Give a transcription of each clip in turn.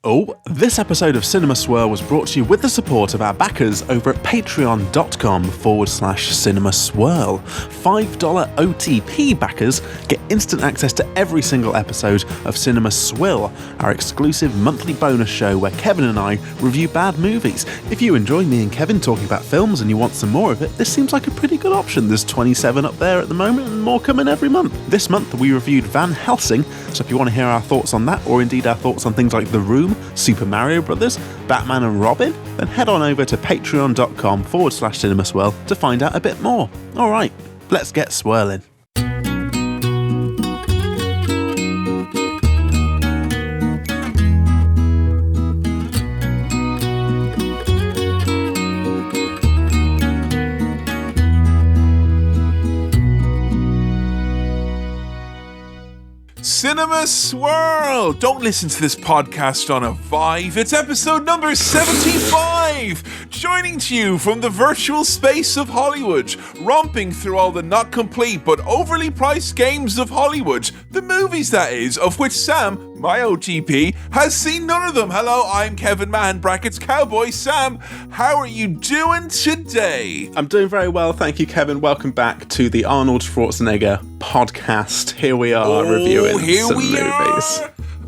Oh, this episode of Cinema Swirl was brought to you with the support of our backers over at patreon.com/Cinema Swirl. $5 OTP backers get instant access to every single episode of Cinema Swirl, our exclusive monthly bonus show where Kevin and I review bad movies. If you enjoy me and Kevin talking about films and you want some more of it, this seems like a pretty good option. There's 27 up there at the moment and more coming every month. This month we reviewed Van Helsing, so if you want to hear our thoughts on that, or indeed our thoughts on things like The Room, Super Mario Brothers, Batman and Robin, then head on over to patreon.com/Cinema Swirl to find out a bit more. Alright, let's get swirling. Cinema Swirl! Don't listen to this podcast on a Vive. It's episode number 75! Joining to you from the virtual space of Hollywood, romping through all the not complete but overly priced games of Hollywood. The movies, that is, of which Sam, my OTP, has seen none of them. Hello, I'm Kevin Mann, brackets Cowboy Sam. How are you doing today? I'm doing very well, thank you, Kevin. Welcome back to the Arnold Schwarzenegger podcast. Here we are reviewing some movies.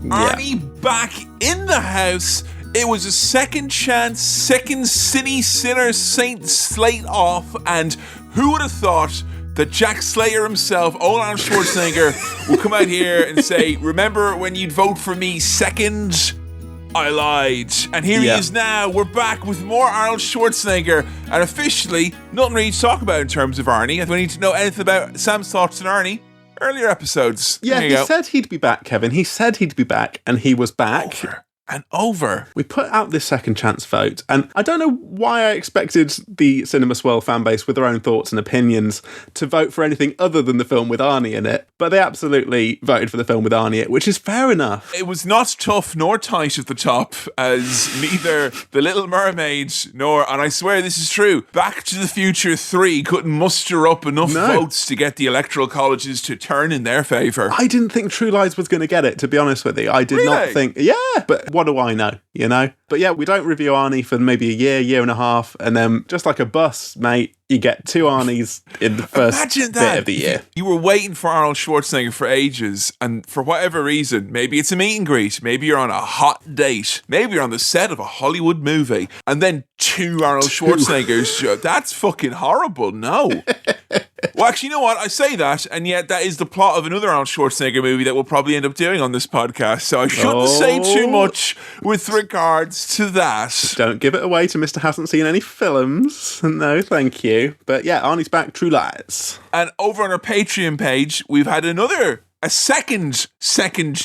Arnie back in the house. It was a second chance, second sinner saint slate off, and who would have thought that Jack Slater himself, old Arnold Schwarzenegger, will come out here and say, remember when you'd vote for me second? I lied. And here he is now. We're back with more Arnold Schwarzenegger. And officially, nothing really to talk about in terms of Arnie. If we need to know anything about Sam's thoughts on Arnie, earlier episodes. Yeah, he said he'd be back, Kevin. He said he'd be back, and he was back. Over. We put out this second chance vote, and I don't know why I expected the Cinema Swirl fan base with their own thoughts and opinions to vote for anything other than the film with Arnie in it, but they absolutely voted for the film with Arnie in it, which is fair enough. It was not tough nor tight at the top, as neither The Little Mermaid nor, and I swear this is true, Back to the Future 3 couldn't muster up enough votes to get the electoral colleges to turn in their favour. I didn't think True Lies was going to get it, to be honest with you. I did not think, but what do I know, you know? But yeah, we don't review Arnie for maybe a year and a half, and then just like a bus, mate, you get two Arnies in the first bit of the year. You were waiting for Arnold Schwarzenegger for ages, and for whatever reason, maybe it's a meet and greet, maybe you're on a hot date, maybe you're on the set of a Hollywood movie, and then two Arnold Schwarzeneggers, that's fucking horrible, no. Well, actually, you know what? I say that, and yet that is the plot of another Arnold Schwarzenegger movie that we'll probably end up doing on this podcast, so I shouldn't say too much with regards to that. Don't give it away to Mr. Hasn't seen any films. No, thank you. But yeah, Arnie's back, True Lies. And over on our Patreon page, we've had a second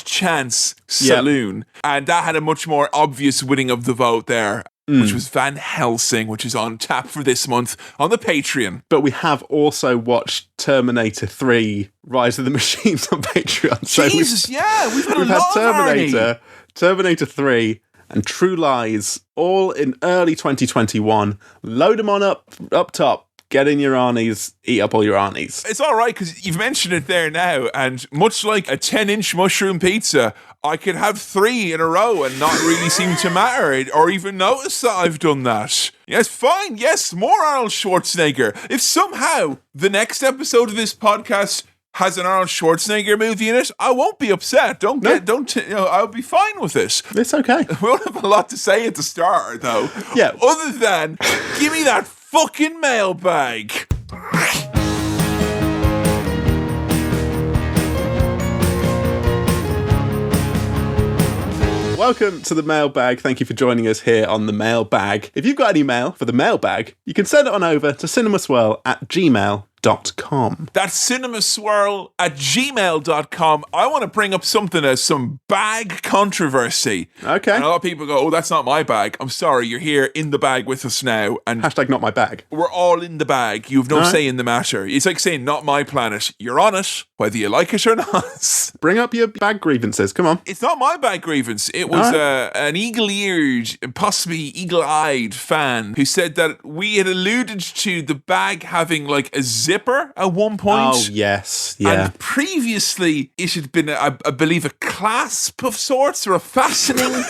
chance saloon, and that had a much more obvious winning of the vote there. Which was Van Helsing, which is on tap for this month on the Patreon. But we have also watched Terminator 3 Rise of the Machines on Patreon. So Jesus, we've had a lot of Terminator 3 and True Lies all in early 2021. Load them on up top. Get in your Arnies, eat up all your Arnies. It's all right, because you've mentioned it there now, and much like a 10-inch mushroom pizza, I could have 3 in a row and not really seem to matter, or even notice that I've done that. Yes, fine, yes, more Arnold Schwarzenegger. If somehow the next episode of this podcast has an Arnold Schwarzenegger movie in it, I won't be upset. I'll be fine with it. It's okay. We won't have a lot to say at the start, though. Yeah. Other than, give me that fucking mailbag. Welcome to the mailbag. Thank you for joining us here on the mailbag. If you've got any mail for the mailbag, you can send it on over to cinemaswirl@gmail.com. That's cinemaswirl@gmail.com. I want to bring up something as some bag controversy. Okay. And a lot of people go, oh, that's not my bag. I'm sorry, you're here in the bag with us now. And hashtag not my bag. We're all in the bag. You have no say in the matter. It's like saying not my planet. You're on it, whether you like it or not. Bring up your bag grievances. Come on. It's not my bag grievance. It was an eagle-eared, possibly eagle-eyed fan who said that we had alluded to the bag having like a zipper at one point. Oh, yes. Yeah. And previously, it had been, I believe, a clasp of sorts or a fastening.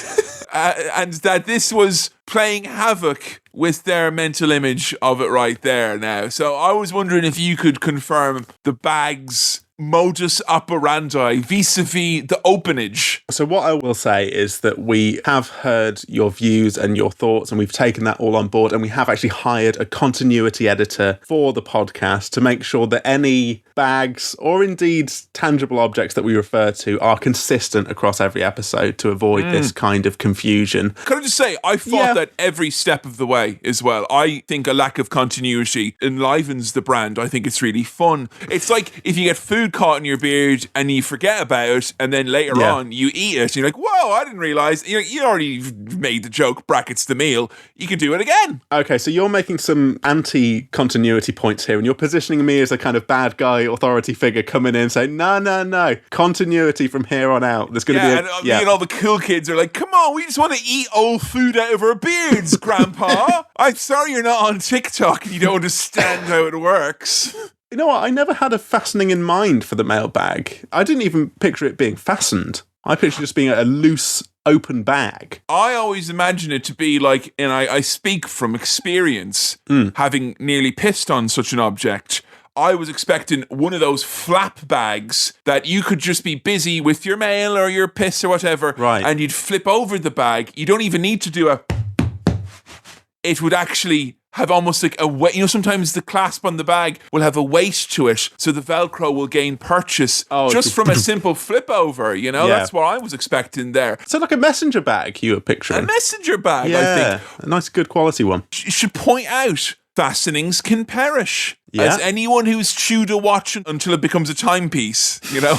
and that this was playing havoc with their mental image of it right there now. So I was wondering if you could confirm the bag's modus operandi vis-a-vis the openage. So what I will say is that we have heard your views and your thoughts, and we've taken that all on board, and we have actually hired a continuity editor for the podcast to make sure that any bags or indeed tangible objects that we refer to are consistent across every episode to avoid this kind of confusion. Can I just say, I thought that every step of the way as well. I think a lack of continuity enlivens the brand. I think it's really fun. It's like if you get food caught in your beard and you forget about it, and then later on you eat it, and you're like, whoa, I didn't realise. You already made the joke, brackets the meal. You can do it again. Okay, so you're making some anti-continuity points here, and you're positioning me as a kind of bad guy authority figure coming in saying, no, continuity from here on out. There's going to be me and all the cool kids are like, come on, we just want to eat old food out of our beards, Grandpa. I'm sorry you're not on TikTok and you don't understand how it works. You know what? I never had a fastening in mind for the mailbag. I didn't even picture it being fastened. I pictured it just being a loose, open bag. I always imagine it to be like, and I speak from experience, having nearly pissed on such an object. I was expecting one of those flap bags that you could just be busy with your mail or your piss or whatever, right? And you'd flip over the bag. You don't even need to do a... It would actually have almost like a weight. You know, sometimes the clasp on the bag will have a weight to it, so the Velcro will gain purchase just from a simple flip over, you know? That's what I was expecting there. So like a messenger bag you were picturing. A messenger bag, I think. A nice, good quality one. You should point out, fastenings can perish. As anyone who's chewed a watch until it becomes a timepiece, you know?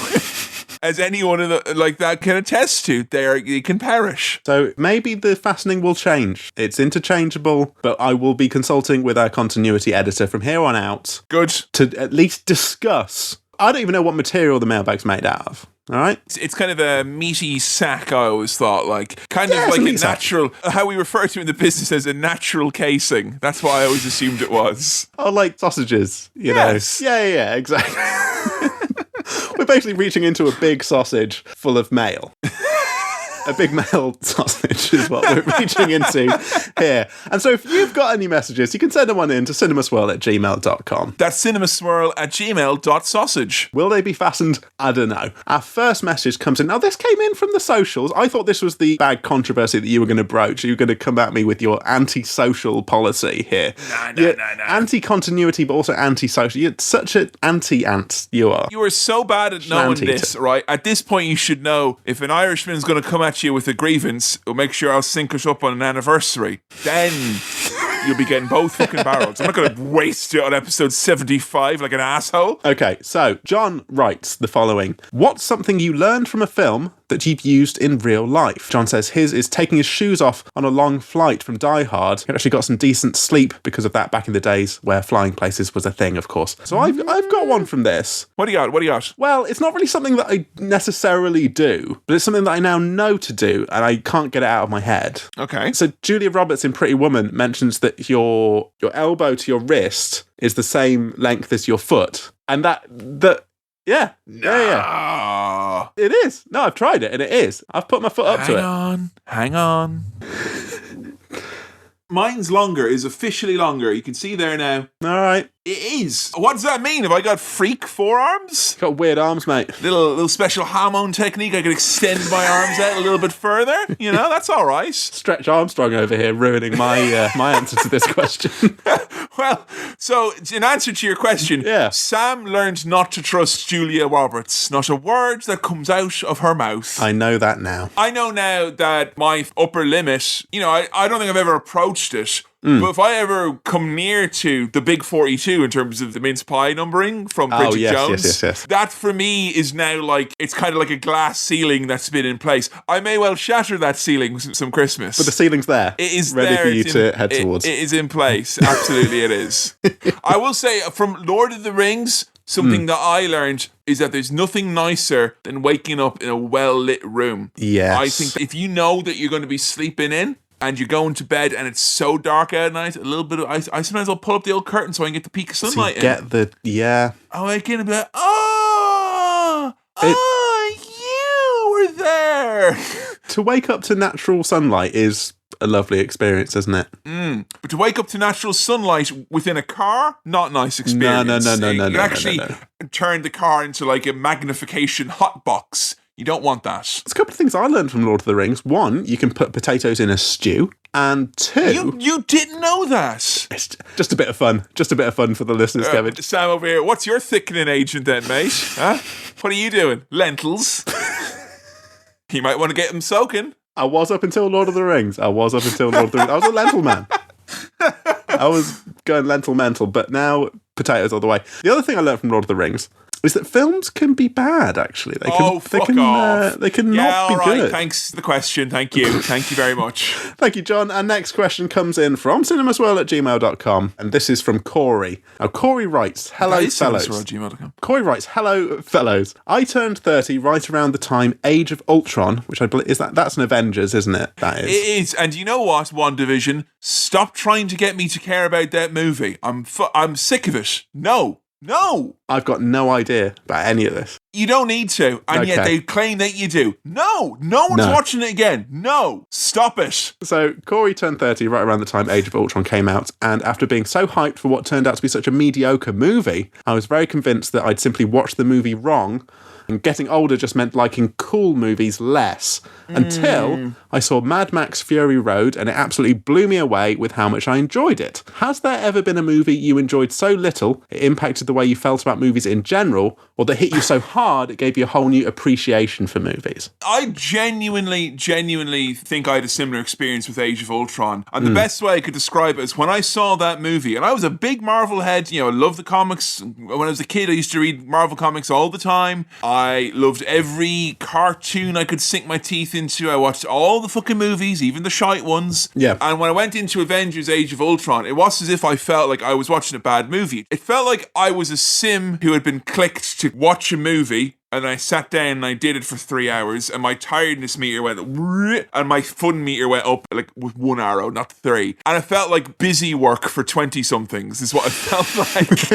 As anyone like that can attest to, they can perish. So maybe the fastening will change. It's interchangeable, but I will be consulting with our continuity editor from here on out. Good. To at least discuss. I don't even know what material the mailbag's made out of. All right? It's kind of a meaty sack, I always thought. Like, kind of like a natural, how we refer to in the business as a natural casing. That's what I always assumed it was. Oh, like sausages, you know? Yeah, exactly. We're basically reaching into a big sausage full of mail. A big mail sausage is what we're reaching into here. And so if you've got any messages, you can send them on in to cinemaswirl@gmail.com. That's cinemaswirl@gmail.sausage. Will they be fastened? I don't know. Our first message comes in. Now, this came in from the socials. I thought this was the bag controversy that you were going to broach. You were going to come at me with your anti-social policy here. No. Anti-continuity, but also anti-social. You're such an anti-ant, you are. You are so bad at knowing this, right? At this point, you should know if an Irishman's going to come at you with a grievance, we'll make sure I'll sync it up on an anniversary. Then you'll be getting both fucking barrels. I'm not going to waste it on episode 75 like an asshole. Okay, so John writes the following. What's something you learned from a film that you've used in real life? John says his is taking his shoes off on a long flight from Die Hard. He actually got some decent sleep because of that back in the days where flying places was a thing, of course. So I've got one from this. What do you got? Well, it's not really something that I necessarily do, but it's something that I now know to do, and I can't get it out of my head. Okay. So Julia Roberts in Pretty Woman mentions that your elbow to your wrist is the same length as your foot. And yeah. It is. No, I've tried it, and it is. I've put my foot up to it. Hang on. Mine's longer, is officially longer. You can see there now. All right. It is. What does that mean? Have I got freak forearms? Got weird arms, mate. Little special hormone technique. I can extend my arms out a little bit further. You know, that's all right. Stretch Armstrong over here ruining my my answer to this question. Well, so in answer to your question, Sam learned not to trust Julia Roberts. Not a word that comes out of her mouth. I know that now. I know now that my upper limit, you know, I don't think I've ever approached it. But if I ever come near to the big 42 in terms of the mince pie numbering from Bridget Jones, that for me is now like, it's kind of like a glass ceiling that's been in place. I may well shatter that ceiling some Christmas. But the ceiling's there. It is ready there. For you to head towards. It is in place. Absolutely it is. I will say from Lord of the Rings, something that I learned is that there's nothing nicer than waking up in a well-lit room. Yes. I think if you know that you're going to be sleeping in, and you're going to bed and it's so dark out at night, a little bit of I sometimes I'll pull up the old curtain so I can get the peak of sunlight in. I wake in and be like, you were there. to wake up to natural sunlight is a lovely experience, isn't it? But to wake up to natural sunlight within a car, not nice experience. No. You actually turn the car into like a magnification hotbox. You don't want that. There's a couple of things I learned from Lord of the Rings. One, you can put potatoes in a stew. And two... You didn't know that? It's just a bit of fun. Just a bit of fun for the listeners, Kevin. Sam over here, what's your thickening agent then, mate? Huh? What are you doing? Lentils? You might want to get them soaking. I was up until Lord of the Rings. I was a lentil man. I was going lentil mental, but now potatoes all the way. The other thing I learned from Lord of the Rings is that films can be bad, actually. They can, fuck off. They can not be good. Thanks for the question. Thank you. Thank you very much. Thank you, John. Our next question comes in from cinemaswirl@gmail.com, and this is from Corey. Now, Corey writes, hello, fellows. Corey writes, hello, fellows. I turned 30 right around the time Age of Ultron, which I believe that's an Avengers, isn't it? That is. It is. And you know what, WandaVision? Stop trying to get me to care about that movie. I'm sick of it. No. I've got no idea about any of this. You don't need to, and yet they claim that you do. No one's watching it again. No, stop it. So Corey turned 30 right around the time Age of Ultron came out, and after being so hyped for what turned out to be such a mediocre movie, I was very convinced that I'd simply watched the movie wrong, and getting older just meant liking cool movies less, until I saw Mad Max Fury Road, and it absolutely blew me away with how much I enjoyed it. Has there ever been a movie you enjoyed so little it impacted the way you felt about movies in general, or that hit you so hard it gave you a whole new appreciation for movies? I genuinely think I had a similar experience with Age of Ultron, and the best way I could describe it is when I saw that movie, and I was a big Marvel head, I love the comics. When I was a kid, I used to read Marvel comics all the time. I loved every cartoon I could sink my teeth into. I watched all the fucking movies, even the shite ones. Yeah. And when I went into Avengers Age of Ultron, it was as if I felt like I was watching a bad movie. It felt like I was a sim who had been clicked to watch a movie, and I sat down and I did it for 3 hours, and my tiredness meter went, and my fun meter went up like with 1 arrow, not 3. And it felt like busy work for 20-somethings is what it felt like.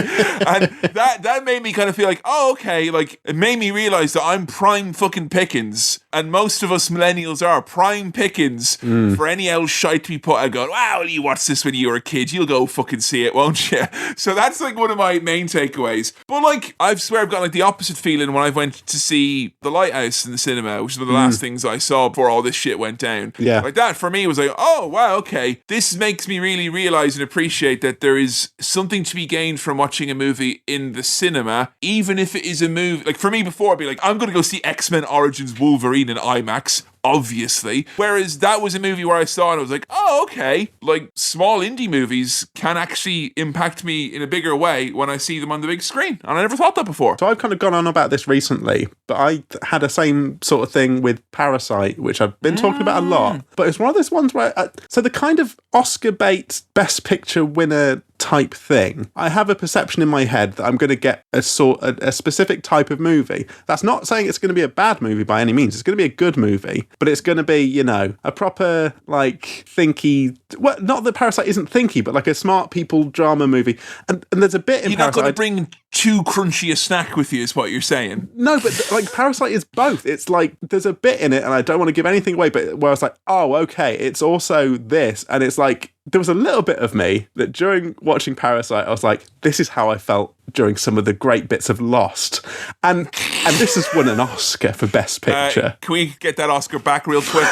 And that made me kind of feel like, oh, okay, like it made me realize that I'm prime fucking pickings, and most of us millennials are prime pickings for any old shite to be put out going, wow, you watched this when you were a kid, you'll go fucking see it, won't you? So that's like one of my main takeaways. But like, I swear I've got like the opposite feeling when I went to see The Lighthouse in the cinema, which is one of the last things I saw before all this shit went down. Yeah. Like that for me was like, oh wow, okay. This makes me really realize and appreciate that there is something to be gained from watching a movie in the cinema, even if it is a movie. Like for me before, I'd be like, I'm going to go see X-Men Origins Wolverine in IMAX. Obviously. Whereas that was a movie where I saw it and I was like, oh, okay. Like, small indie movies can actually impact me in a bigger way when I see them on the big screen. And I never thought that before. So I've kind of gone on about this recently, but I had a same sort of thing with Parasite, which I've been talking about a lot. But it's one of those ones where... so the kind of Oscar bait Best Picture winner type thing, I have a perception in my head that I'm going to get a specific type of movie. That's not saying it's going to be a bad movie by any means. It's going to be a good movie, but it's going to be, a proper, like, thinky... Well, not that Parasite isn't thinky, but like a smart people drama movie. And there's a bit in You're Parasite... You're not going to bring too crunchy a snack with you, is what you're saying. No, but like Parasite is both. It's like, there's a bit in it, and I don't want to give anything away, but where I was like, oh, okay, it's also this. And it's like, there was a little bit of me that during watching Parasite, I was like, this is how I felt during some of the great bits of Lost. And this has won an Oscar for Best Picture. Can we get that Oscar back real quick?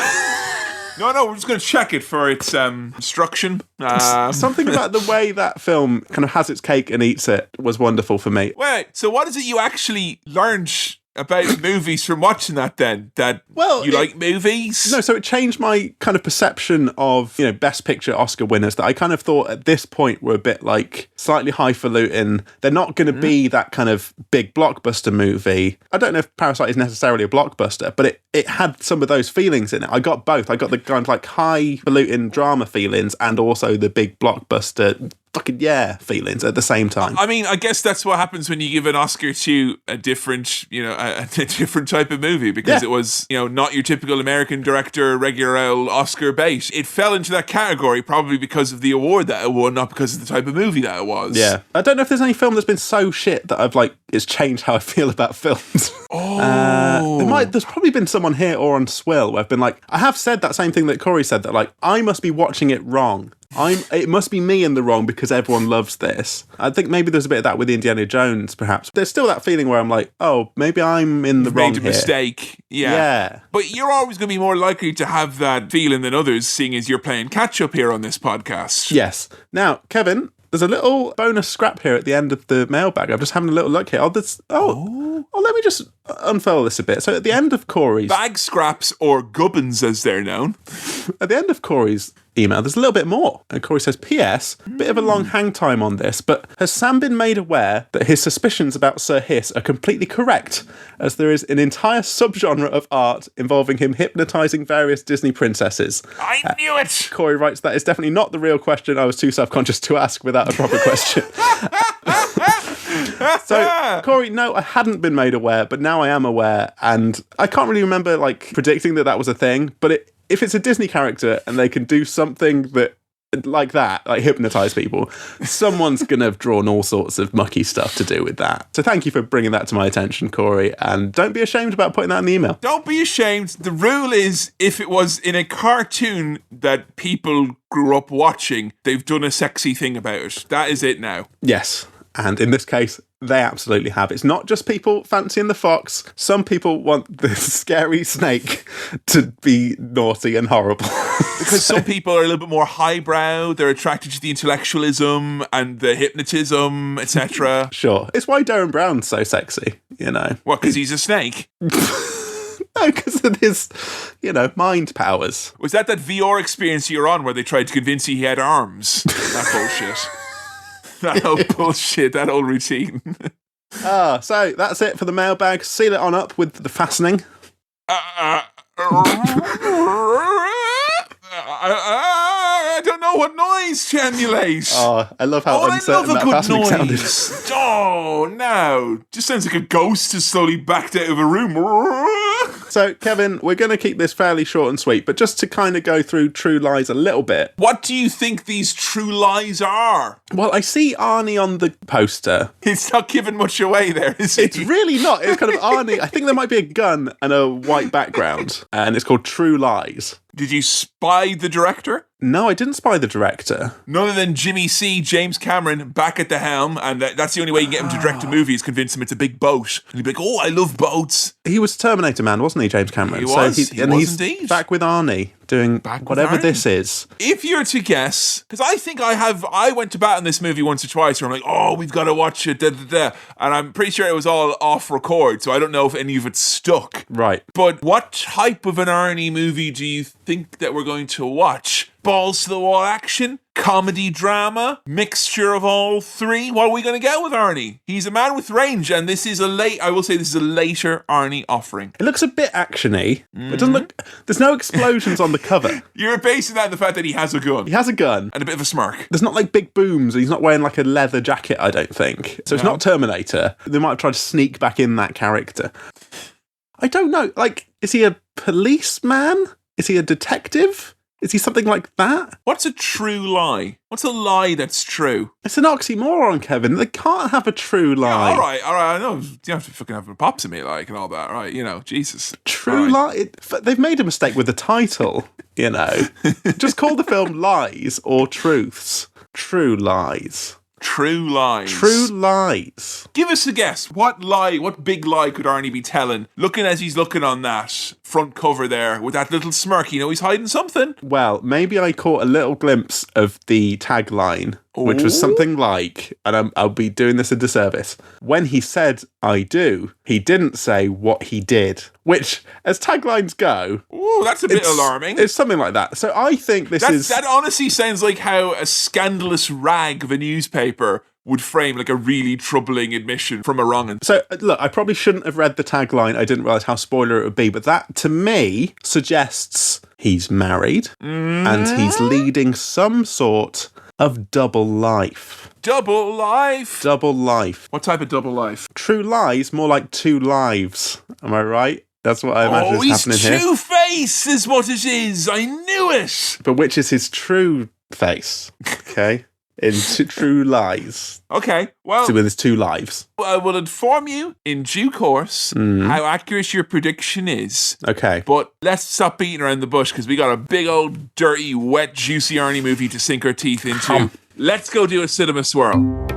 No, we're just going to check it for its instruction. Something about the way that film kind of has its cake and eats it was wonderful for me. Wait, so what is it you actually learned about movies from watching that then? Like movies? No, so it changed my kind of perception of, Best Picture Oscar winners that I kind of thought at this point were a bit like slightly highfalutin. They're not going to be that kind of big blockbuster movie. I don't know if Parasite is necessarily a blockbuster, but it had some of those feelings in it. I got both. I got the kind of like highfalutin drama feelings and also the big blockbuster fucking yeah feelings at the same time. I mean, I guess that's what happens when you give an Oscar to a different, a different type of movie, because it was, not your typical American director, regular old Oscar bait. It fell into that category probably because of the award that it won, not because of the type of movie that it was. Yeah. I don't know if there's any film that's been so shit that it's changed how I feel about films. There's probably been someone here or on Swill where I've been like, I have said that same thing that Corey said, that I must be watching it wrong. It must be me in the wrong because everyone loves this. I think maybe there's a bit of that with Indiana Jones, perhaps. There's still that feeling where I'm like, oh, maybe I'm in the wrong here. Made a mistake. Yeah. But you're always going to be more likely to have that feeling than others, seeing as you're playing catch up here on this podcast. Yes. Now, Kevin, there's a little bonus scrap here at the end of the mailbag. I'm just having a little look here. Let me just unfurl this a bit. So at the end of Corey's... Bag scraps, or gubbins as they're known. At the end of Corey's email, there's a little bit more. And Corey says, P.S. Bit of a long hang time on this, but has Sam been made aware that his suspicions about Sir Hiss are completely correct, as there is an entire subgenre of art involving him hypnotising various Disney princesses? I knew it! Corey writes, that is definitely not the real question. I was too self-conscious to ask without a proper question. So, Corey, no, I hadn't been made aware, but now I am aware, and I can't really remember, predicting that was a thing, but if it's a Disney character and they can do something like hypnotise people, someone's going to have drawn all sorts of mucky stuff to do with that. So thank you for bringing that to my attention, Corey, and don't be ashamed about putting that in the email. Don't be ashamed. The rule is, if it was in a cartoon that people grew up watching, they've done a sexy thing about it. That is it now. Yes. And in this case, they absolutely have. It's not just people fancying the fox. Some people want the scary snake to be naughty and horrible. Because some people are a little bit more highbrow. They're attracted to the intellectualism and the hypnotism, etc. Sure. It's why Darren Brown's so sexy, What, because he's a snake? No, because of his, mind powers. Was that VR experience you're on where they tried to convince you he had arms? That bullshit. That old bullshit, that old routine. So that's it for the mailbag. Seal it on up with the fastening. I don't know what noise to emulate. Oh, I love how uncertain that fastening sounded. Oh, no. Just sounds like a ghost has slowly backed out of a room. So, Kevin, we're going to keep this fairly short and sweet, but just to kind of go through True Lies a little bit. What do you think these true lies are? Well, I see Arnie on the poster. It's not giving much away there, is it? It's really not. It's kind of Arnie. I think there might be a gun and a white background, and it's called True Lies. Did you spy the director? No, I didn't spy the director. None other than Jimmy C, James Cameron, back at the helm, and that's the only way you can get him to direct a movie is convince him it's a big boat. And he'd be like, oh, I love boats. He was Terminator Man, wasn't he, James Cameron? He was, he's indeed. Back with Arnie, doing whatever this is. If you're to guess, because I think I went to bat on this movie once or twice where I'm like, oh, we've got to watch it, and I'm pretty sure it was all off record, so I don't know if any of it stuck. Right. But what type of an Arnie movie do you think that we're going to watch? Balls to the wall action? Comedy drama? Mixture of all three? What are we going to get with Arnie? He's a man with range, and this is a later Arnie offering. It looks a bit actiony. It doesn't look... There's no explosions on the cover. You're basing that on the fact that he has a gun. He has a gun. And a bit of a smirk. There's not big booms. He's not wearing a leather jacket, I don't think. So it's not Terminator. They might have tried to sneak back in that character. I don't know. Is he a policeman? Is he a detective? Is he something like that? What's a true lie? What's a lie that's true? It's an oxymoron, Kevin. They can't have a true lie. Yeah, all right. I know. You have to fucking have a pops at me, and all that, right? Jesus. True lie? They've made a mistake with the title, Just call the film Lies or Truths. True Lies. True Lies. True Lies. Give us a guess. What big lie could Arnie be telling? Looking as he's looking on that front cover there with that little smirk, he's hiding something. Well, maybe I caught a little glimpse of the tagline, which was something like, and I'll be doing this a disservice, when he said, I do, he didn't say what he did, which, as taglines go... Ooh, that's a bit alarming. It's something like that. So I think that honestly sounds like how a scandalous rag of a newspaper would frame a really troubling admission from a wrong'un. So, look, I probably shouldn't have read the tagline. I didn't realise how spoiler it would be, but that, to me, suggests he's married and he's leading some sort of Double Life. Double life. Double Life. What type of double life? True Lies, more like Two Lives. Am I right? That's what I imagine is happening here. Two-Face is what it is. I knew it. But which is his true face? Okay. In True Lies. Okay, well, So with his 2 lives. I will inform you in due course how accurate your prediction is. Okay. But let's stop beating around the bush because we got a big old, dirty, wet, juicy Arnie movie to sink our teeth into. Let's go do a cinema swirl.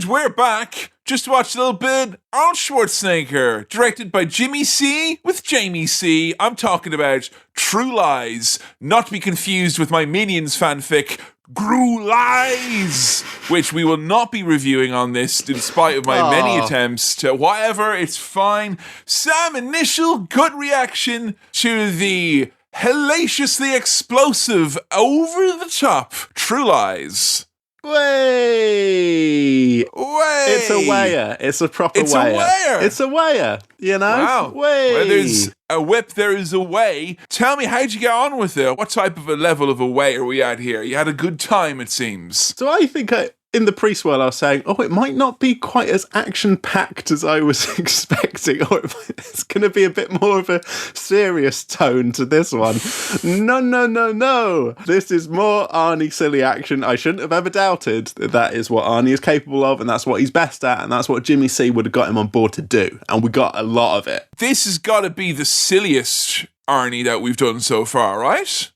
We're back. Just watched a little bit. Arnold Schwarzenegger, directed by Jimmy C. with Jamie C. I'm talking about True Lies, not to be confused with my Minions fanfic, Gru Lies, which we will not be reviewing on this, in spite of my many attempts to whatever. It's fine. Sam, initial gut reaction to the hellaciously explosive, over-the-top True Lies. Way! It's a wayer. It's a proper It's wayer. a wayer. It's a wayer. You know? Wow. Way! Where there's a whip, there is a way. Tell me, how'd you get on with it? What type of a level of a way are we at here? You had a good time, it seems. So I think in the pre-swirl I was saying, it might not be quite as action-packed as I was expecting, or it's going to be a bit more of a serious tone to this one. No. This is more Arnie silly action. I shouldn't have ever doubted that is what Arnie is capable of, and that's what he's best at, and that's what Jimmy C would have got him on board to do, and we got a lot of it. This has got to be the silliest Arnie that we've done so far, right?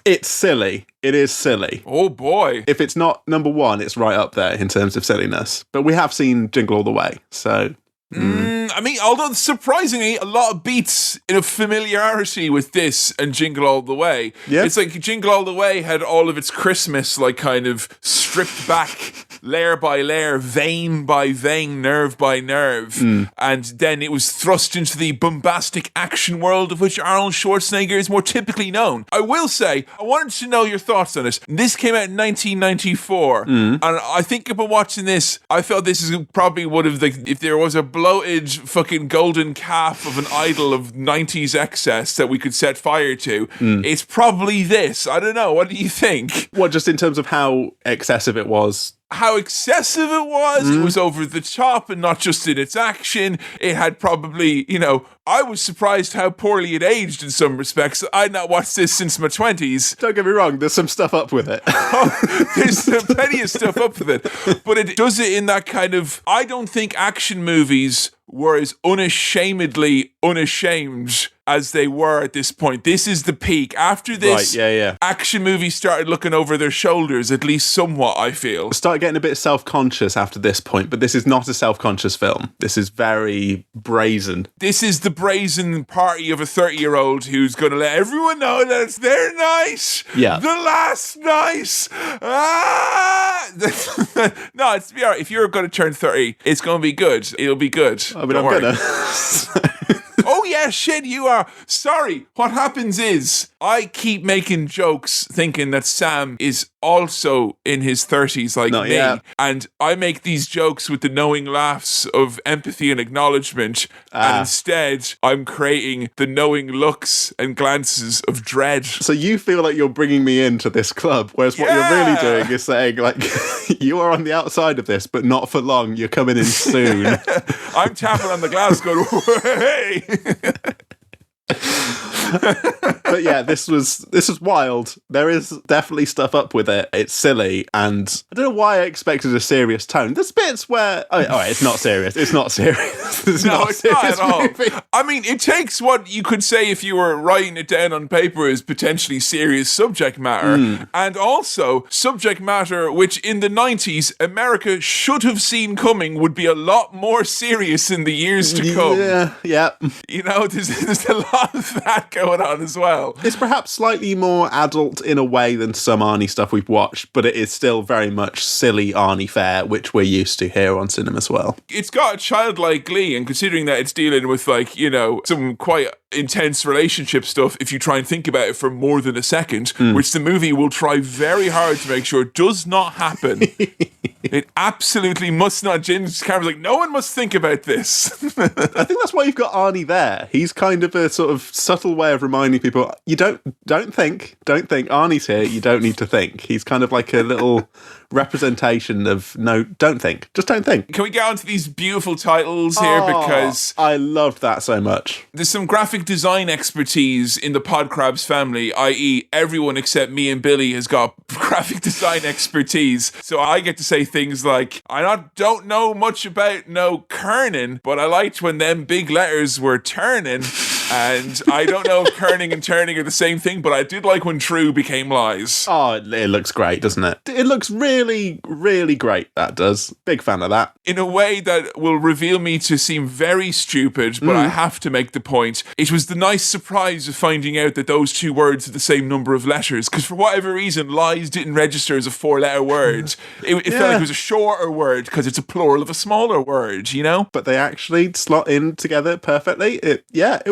It's silly. It is silly. Oh boy. If it's not number 1, it's right up there in terms of silliness. But we have seen Jingle All the Way, so... I mean, although surprisingly, a lot of beats in a familiarity with this and Jingle All the Way. Yeah. It's like Jingle All the Way had all of its Christmas, like, kind of stripped back layer by layer, vein by vein, nerve by nerve. And then it was thrust into the bombastic action world of which Arnold Schwarzenegger is more typically known. I will say, I wanted to know your thoughts on it. This came out in 1994. And I think upon watching this, I felt this is probably one of the, if there was a bloated fucking golden calf of an idol of 90s excess that we could set fire to, it's probably this. I don't know. What do you think? What, just in terms of how excessive it was? How excessive it was. It was over the top and not just in its action. It had probably, I was surprised how poorly it aged in some respects. I'd not watched this since my 20s. Don't get me wrong, there's some stuff up with it. There's plenty of stuff up with it. But it does it in that kind of, I don't think action movies were as unashamedly unashamed as they were at this point. This is the peak. After this, action movies started looking over their shoulders, at least somewhat, I feel. Start getting a bit self-conscious after this point, but this is not a self-conscious film. This is very brazen. This is the brazen party of a 30-year-old who's going to let everyone know that it's their night. Yeah. The last night. No, it's all right. If you're going to turn 30, it's going to be good. It'll be good. I mean, I'm going to... Oh yeah, shit, you are. Sorry. What happens is I keep making jokes thinking that Sam is also in his 30s like Not me. yet. And I make these jokes with the knowing laughs of empathy and acknowledgement. And instead, I'm creating the knowing looks and glances of dread. So you feel like you're bringing me into this club, whereas what you're really doing is saying, like, you are on the outside of this, but not for long. You're coming in soon. I'm tapping on the glass going, hey! But yeah, this was wild. There is definitely stuff up with it. It's silly, and I don't know why I expected a serious tone. There's bits where it's not serious. It's not serious. It's not at all. Movie. I mean, it takes what you could say if you were writing it down on paper as potentially serious subject matter, and also subject matter which in the 90s America should have seen coming would be a lot more serious in the years to come. Yeah. There's a lot of that going on as well. well. It's perhaps slightly more adult in a way than some Arnie stuff we've watched, but it is still very much silly Arnie fare, which we're used to here on Cinema Swell. It's got a childlike glee, and considering that it's dealing with, like, you know, some quite intense relationship stuff, if you try and think about it for more than a second, which the movie will try very hard to make sure does not happen. It absolutely must not. James Cameron's like, no one must think about this. I think that's why you've got Arnie there. He's kind of a sort of subtle way of reminding people, you don't think. Arnie's here, you don't need to think. He's kind of like a little representation of, no, don't think. Just don't think. Can we get onto these beautiful titles here? Because I loved that so much. there's some graphic design expertise in the Podcrabs family, i.e. everyone except me and Billy has got graphic design expertise. So I get to say things like, don't know much about no kerning, but I liked when them big letters were turning. And I don't know if kerning and turning are the same thing, but I did like when true became lies. Oh, it looks great, doesn't it? It looks really, really great, that does. Big fan of that. In a way that will reveal me to seem very stupid, but I have to make the point. It was the nice surprise of finding out that those two words are the same number of letters, because for whatever reason, lies didn't register as a 4-letter word. It felt like it was a shorter word, because it's a plural of a smaller word, you know? But they actually slot in together perfectly. It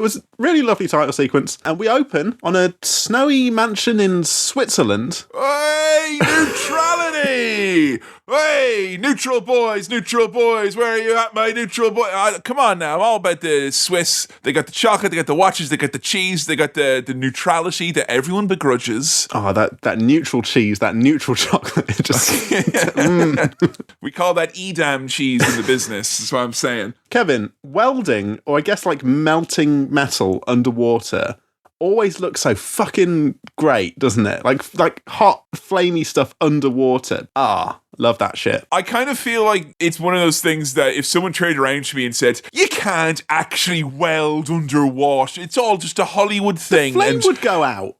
was really lovely title sequence. And we open on a snowy mansion in Switzerland. Hey, neutrality! Hey, neutral boys, where are you at, my neutral boy? Come on now, I'm all about the Swiss. They got the chocolate, they got the watches, they got the cheese, they got the neutrality that everyone begrudges. Oh, that neutral cheese, that neutral chocolate. It just We call that Edam cheese in the business, that's what I'm saying. Kevin, welding, or I guess like melting metal underwater, always looks so fucking great, doesn't it? Like hot, flamey stuff underwater. Love that shit. I kind of feel like it's one of those things that if someone turned around to me and said, you can't actually weld underwater, it's all just a Hollywood thing. The flame would go out.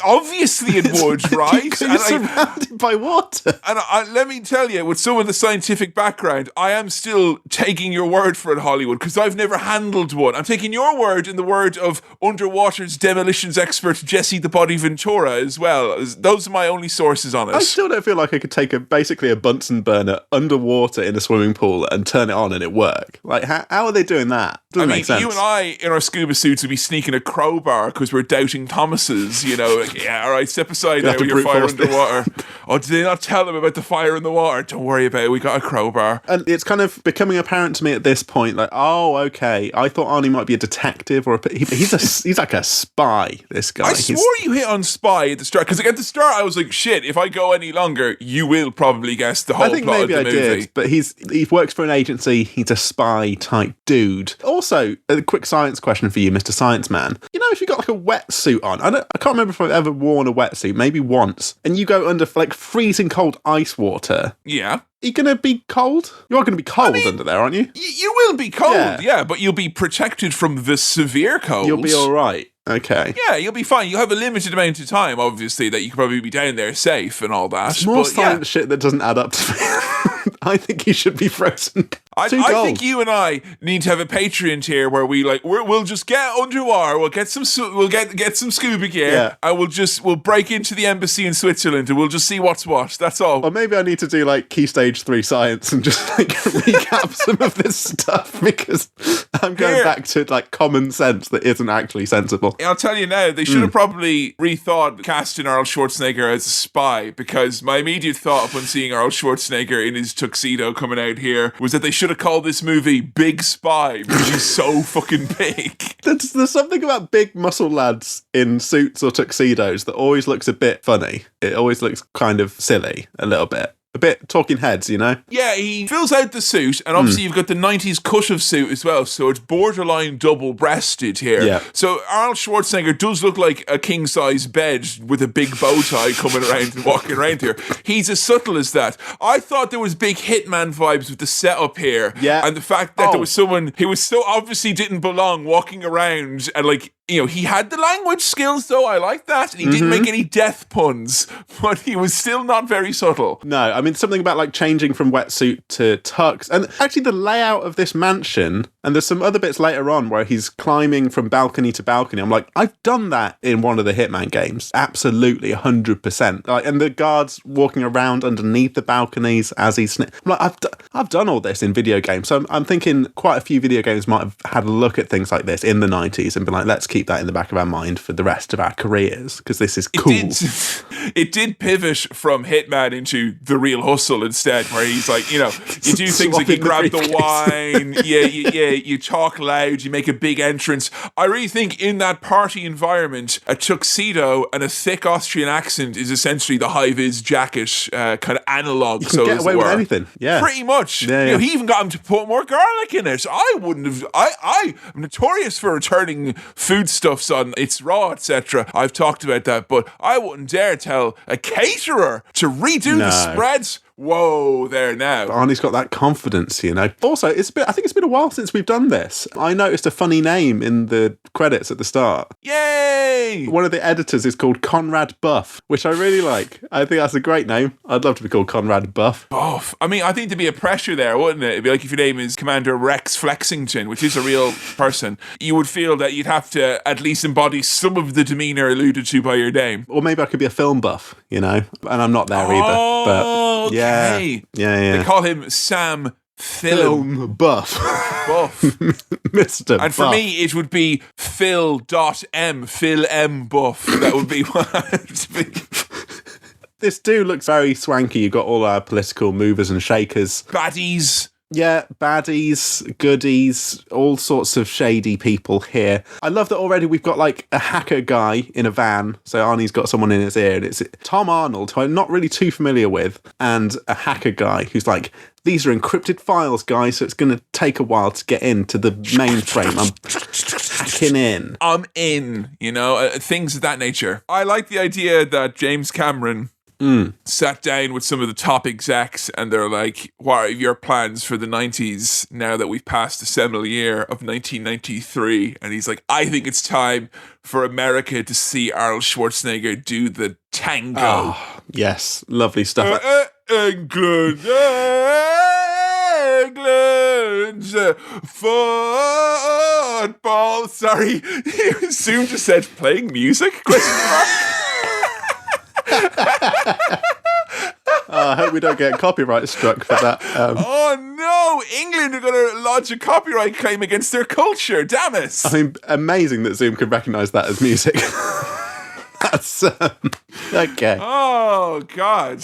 Obviously it would, right? You're surrounded by water. And let me tell you, with some of the scientific background, I am still taking your word for it, Hollywood, because I've never handled one. I'm taking your word and the word of underwater's demolitions expert Jesse the Body Ventura as well. Those are my only sources on it. I still don't feel like I could take basically a Bunsen burner underwater in a swimming pool and turn it on and it work. Like, how are they doing that? Doesn't make sense. You and I, in our scuba suits, would be sneaking a crowbar because we're doubting Thomas's, you know, like, yeah, all right, step aside there with your fire underwater. Oh, did they not tell them about the fire in the water? Don't worry about it, we got a crowbar. And it's kind of becoming apparent to me at this point, like, oh, okay, I thought Arnie might be a detective or he's like a spy, this guy. I swore you hit on spy at the start, because at the start I was like, shit, if I go any longer, you will probably guess the whole plot of the movie. Did, but he works for an agency, he's a spy type dude. Also, a quick science question for you, Mr. Science Man. You know, if you got like a wetsuit on, I can't remember if I've ever worn a wetsuit, maybe once, and you go under like freezing cold ice water. Yeah. Are you going to be cold? You are going to be cold under there, aren't you? You will be cold, yeah, but you'll be protected from the severe cold. You'll be all right. Okay. Yeah, you'll be fine. You'll have a limited amount of time, obviously, that you can probably be down there safe and all that. It's more science shit that doesn't add up to me. I think he should be frozen. I think you and I need to have a Patreon tier where we'll just get underwater. We'll get some scuba gear, and we'll break into the embassy in Switzerland and we'll just see what's what. That's all. Or maybe I need to do like Key Stage 3 science and just like recap some of this stuff, because I'm going back to like common sense that isn't actually sensible. I'll tell you now, they should have probably rethought casting Arnold Schwarzenegger as a spy, because my immediate thought upon seeing Arnold Schwarzenegger in his tuxedo coming out here was that they should have called this movie Big Spy, because he's so fucking big. There's something about big muscle lads in suits or tuxedos that always looks a bit funny. It always looks kind of silly, a little bit. A bit talking heads, you know? Yeah, he fills out the suit, and obviously you've got the 90s cut of suit as well, so it's borderline double-breasted here. Yeah. So Arnold Schwarzenegger does look like a king-size bed with a big bow tie coming around and walking around here. He's as subtle as that. I thought there was big Hitman vibes with the setup here, and the fact that there was someone who was so obviously didn't belong walking around and like he had the language skills, though. I like that. And he didn't make any death puns, but he was still not very subtle. No, I mean, something about like changing from wetsuit to tux. And actually the layout of this mansion, and there's some other bits later on where he's climbing from balcony to balcony. I'm like, I've done that in one of the Hitman games. Absolutely, 100%. Like, and the guards walking around underneath the balconies as he's... I'm like, I've done all this in video games. So I'm thinking quite a few video games might have had a look at things like this in the 90s and been like, let's keep that in the back of our mind for the rest of our careers, because this is cool. It did pivot from Hitman into The Real Hustle instead, where he's like, you do things like you grab the wine, you talk loud, you make a big entrance. I really think in that party environment, a tuxedo and a thick Austrian accent is essentially the high-vis jacket kind of analog. You can get away with anything, yeah. Pretty much. Yeah. He even got him to put more garlic in it. I wouldn't have... I'm notorious for returning foodstuffs on It's Raw, etc. I've talked about that, but I wouldn't dare tell a caterer to redo the spreads. Whoa, there now. Arnie's got that confidence, Also, I think it's been a while since we've done this. I noticed a funny name in the credits at the start. Yay! One of the editors is called Conrad Buff, which I really like. I think that's a great name. I'd love to be called Conrad Buff. Buff. I mean, I think there'd be a pressure there, wouldn't it? It'd be like if your name is Commander Rex Flexington, which is a real person. You would feel that you'd have to at least embody some of the demeanour alluded to by your name. Or maybe I could be a film buff, and I'm not there either. But yeah. Okay. Yeah. They call him Sam Film Buff. Mr. And for me, it would be Phil.M. Phil M. Buff. That would be what I have to be. This dude looks very swanky. You've got all our political movers and shakers. Baddies. Yeah, baddies, goodies, all sorts of shady people here. I love that already we've got like a hacker guy in a van. So Arnie's got someone in his ear, and it's Tom Arnold, who I'm not really too familiar with, and a hacker guy who's like, these are encrypted files, guys, so it's going to take a while to get into the mainframe. I'm hacking in. I'm in, things of that nature. I like the idea that James Cameron sat down with some of the top execs and they're like, what are your plans for the 90s now that we've passed the seminal year of 1993? And he's like, I think it's time for America to see Arnold Schwarzenegger do the tango. Oh, yes, lovely stuff. England, football. Sorry, Zoom just said playing music? I hope we don't get copyright struck for that. Oh no! England are going to lodge a copyright claim against their culture. Damn it! I mean, amazing that Zoom can recognise that as music. That's okay. Oh God.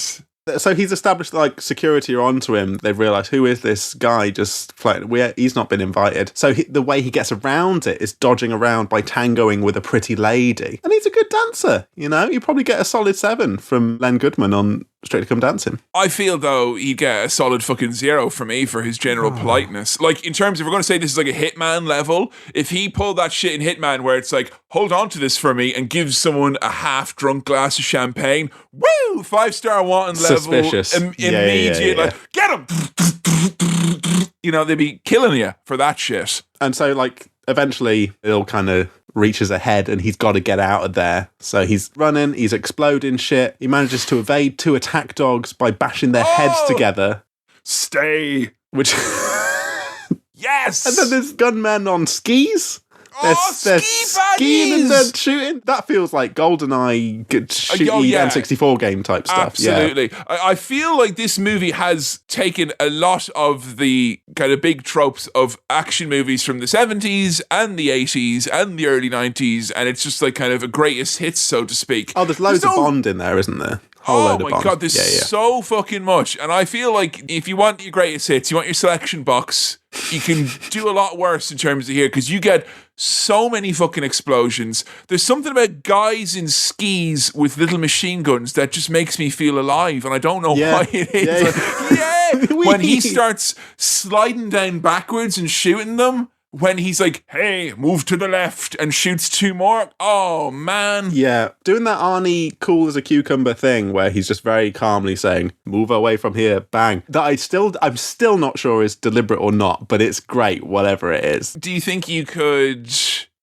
So he's established like security are onto him. They've realised, who is this guy just floating? He's not been invited. So the way he gets around it is dodging around by tangoing with a pretty lady. And he's a good dancer, You probably get a solid 7 from Len Goodman on Straight to Come Dancing. I feel, though, he'd get a solid fucking 0 from me for his general politeness. Like, in terms of, we're going to say this is like a Hitman level, if he pulled that shit in Hitman where it's like, hold on to this for me, and gives someone a half-drunk glass of champagne, woo! 5-star wanton level. Suspicious. Immediate, like, get him! They'd be killing you for that shit. And so, like, eventually it all kind of reaches a head and he's got to get out of there. So he's running, he's exploding shit. He manages to evade 2 attack dogs by bashing their heads together. Stay. Which... Yes! And then there's gunmen on skis. They're skiing and then shooting. That feels like GoldenEye, shooty N64 game type stuff. Absolutely. Yeah. I feel like this movie has taken a lot of the kind of big tropes of action movies from the 70s and the 80s and the early 90s, and it's just like kind of a greatest hits, so to speak. Oh, there's loads of Bond in there, isn't there? Oh my God, there's so fucking much. And I feel like if you want your greatest hits, you want your selection box, you can do a lot worse in terms of here, because you get so many fucking explosions. There's something about guys in skis with little machine guns that just makes me feel alive, and I don't know why it is. When he starts sliding down backwards and shooting them, when he's like, hey, move to the left, and shoots 2 more. Oh, man. Yeah. Doing that Arnie cool as a cucumber thing where he's just very calmly saying, move away from here, bang. That I'm still not sure is deliberate or not, but it's great, whatever it is. Do you think you could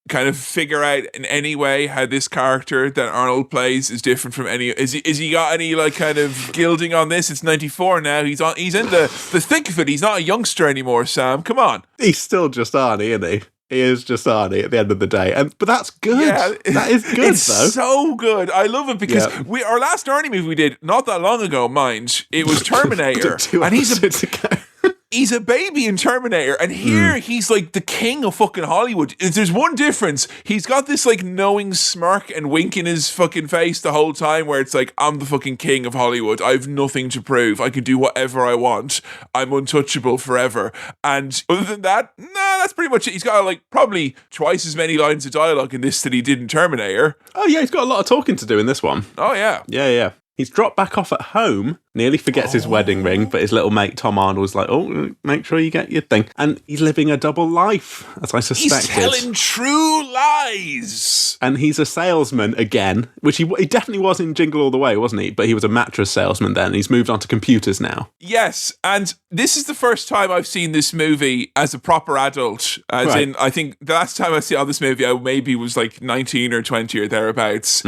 kind of figure out in any way how this character that Arnold plays is different from any? Is he got any like kind of gilding on this? It's 94 now. He's in the thick of it. He's not a youngster anymore, Sam. Come on. He's still just Arnie, isn't he? He is just Arnie at the end of the day. But that's good. Yeah, that is good, it's though. It's so good. I love it because our last Arnie movie we did not that long ago, mind, it was Terminator. and he's a baby in Terminator, and here he's like the king of fucking Hollywood. There's one difference. He's got this like knowing smirk and wink in his fucking face the whole time where it's like, I'm the fucking king of Hollywood. I have nothing to prove. I can do whatever I want. I'm untouchable forever. And other than that, that's pretty much it. He's got like probably twice as many lines of dialogue in this that he did in Terminator. Oh yeah, he's got a lot of talking to do in this one. Oh yeah. Yeah. He's dropped back off at home, nearly forgets his wedding ring, but his little mate Tom Arnold's like, oh, make sure you get your thing. And he's living a double life, as I suspected. He's telling true lies. And he's a salesman again, which he definitely was in Jingle All the Way, wasn't he? But he was a mattress salesman then. He's moved on to computers now. Yes, and this is the first time I've seen this movie as a proper adult. In, I think the last time I saw this movie, I maybe was like 19 or 20 or thereabouts.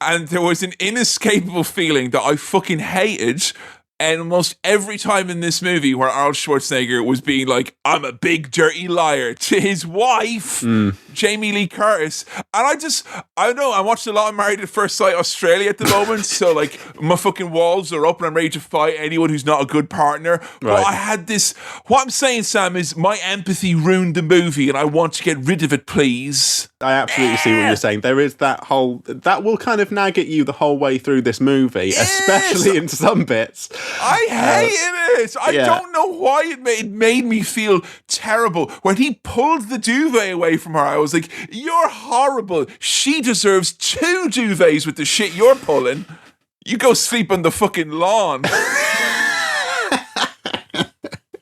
And there was an inescapable feeling that I fucking hated almost every time in this movie where Arnold Schwarzenegger was being like, I'm a big dirty liar to his wife, Jamie Lee Curtis. And I don't know, I watched a lot of Married at First Sight Australia at the moment, so like my fucking walls are up and I'm ready to fight anyone who's not a good partner. But I had this, what I'm saying, Sam, is my empathy ruined the movie and I want to get rid of it, please. I absolutely see what you're saying. There is that will kind of nag at you the whole way through this movie, especially in some bits. I hated it. I don't know why it made me feel terrible. When he pulled the duvet away from her, I was like, you're horrible. She deserves 2 duvets with the shit you're pulling. You go sleep on the fucking lawn.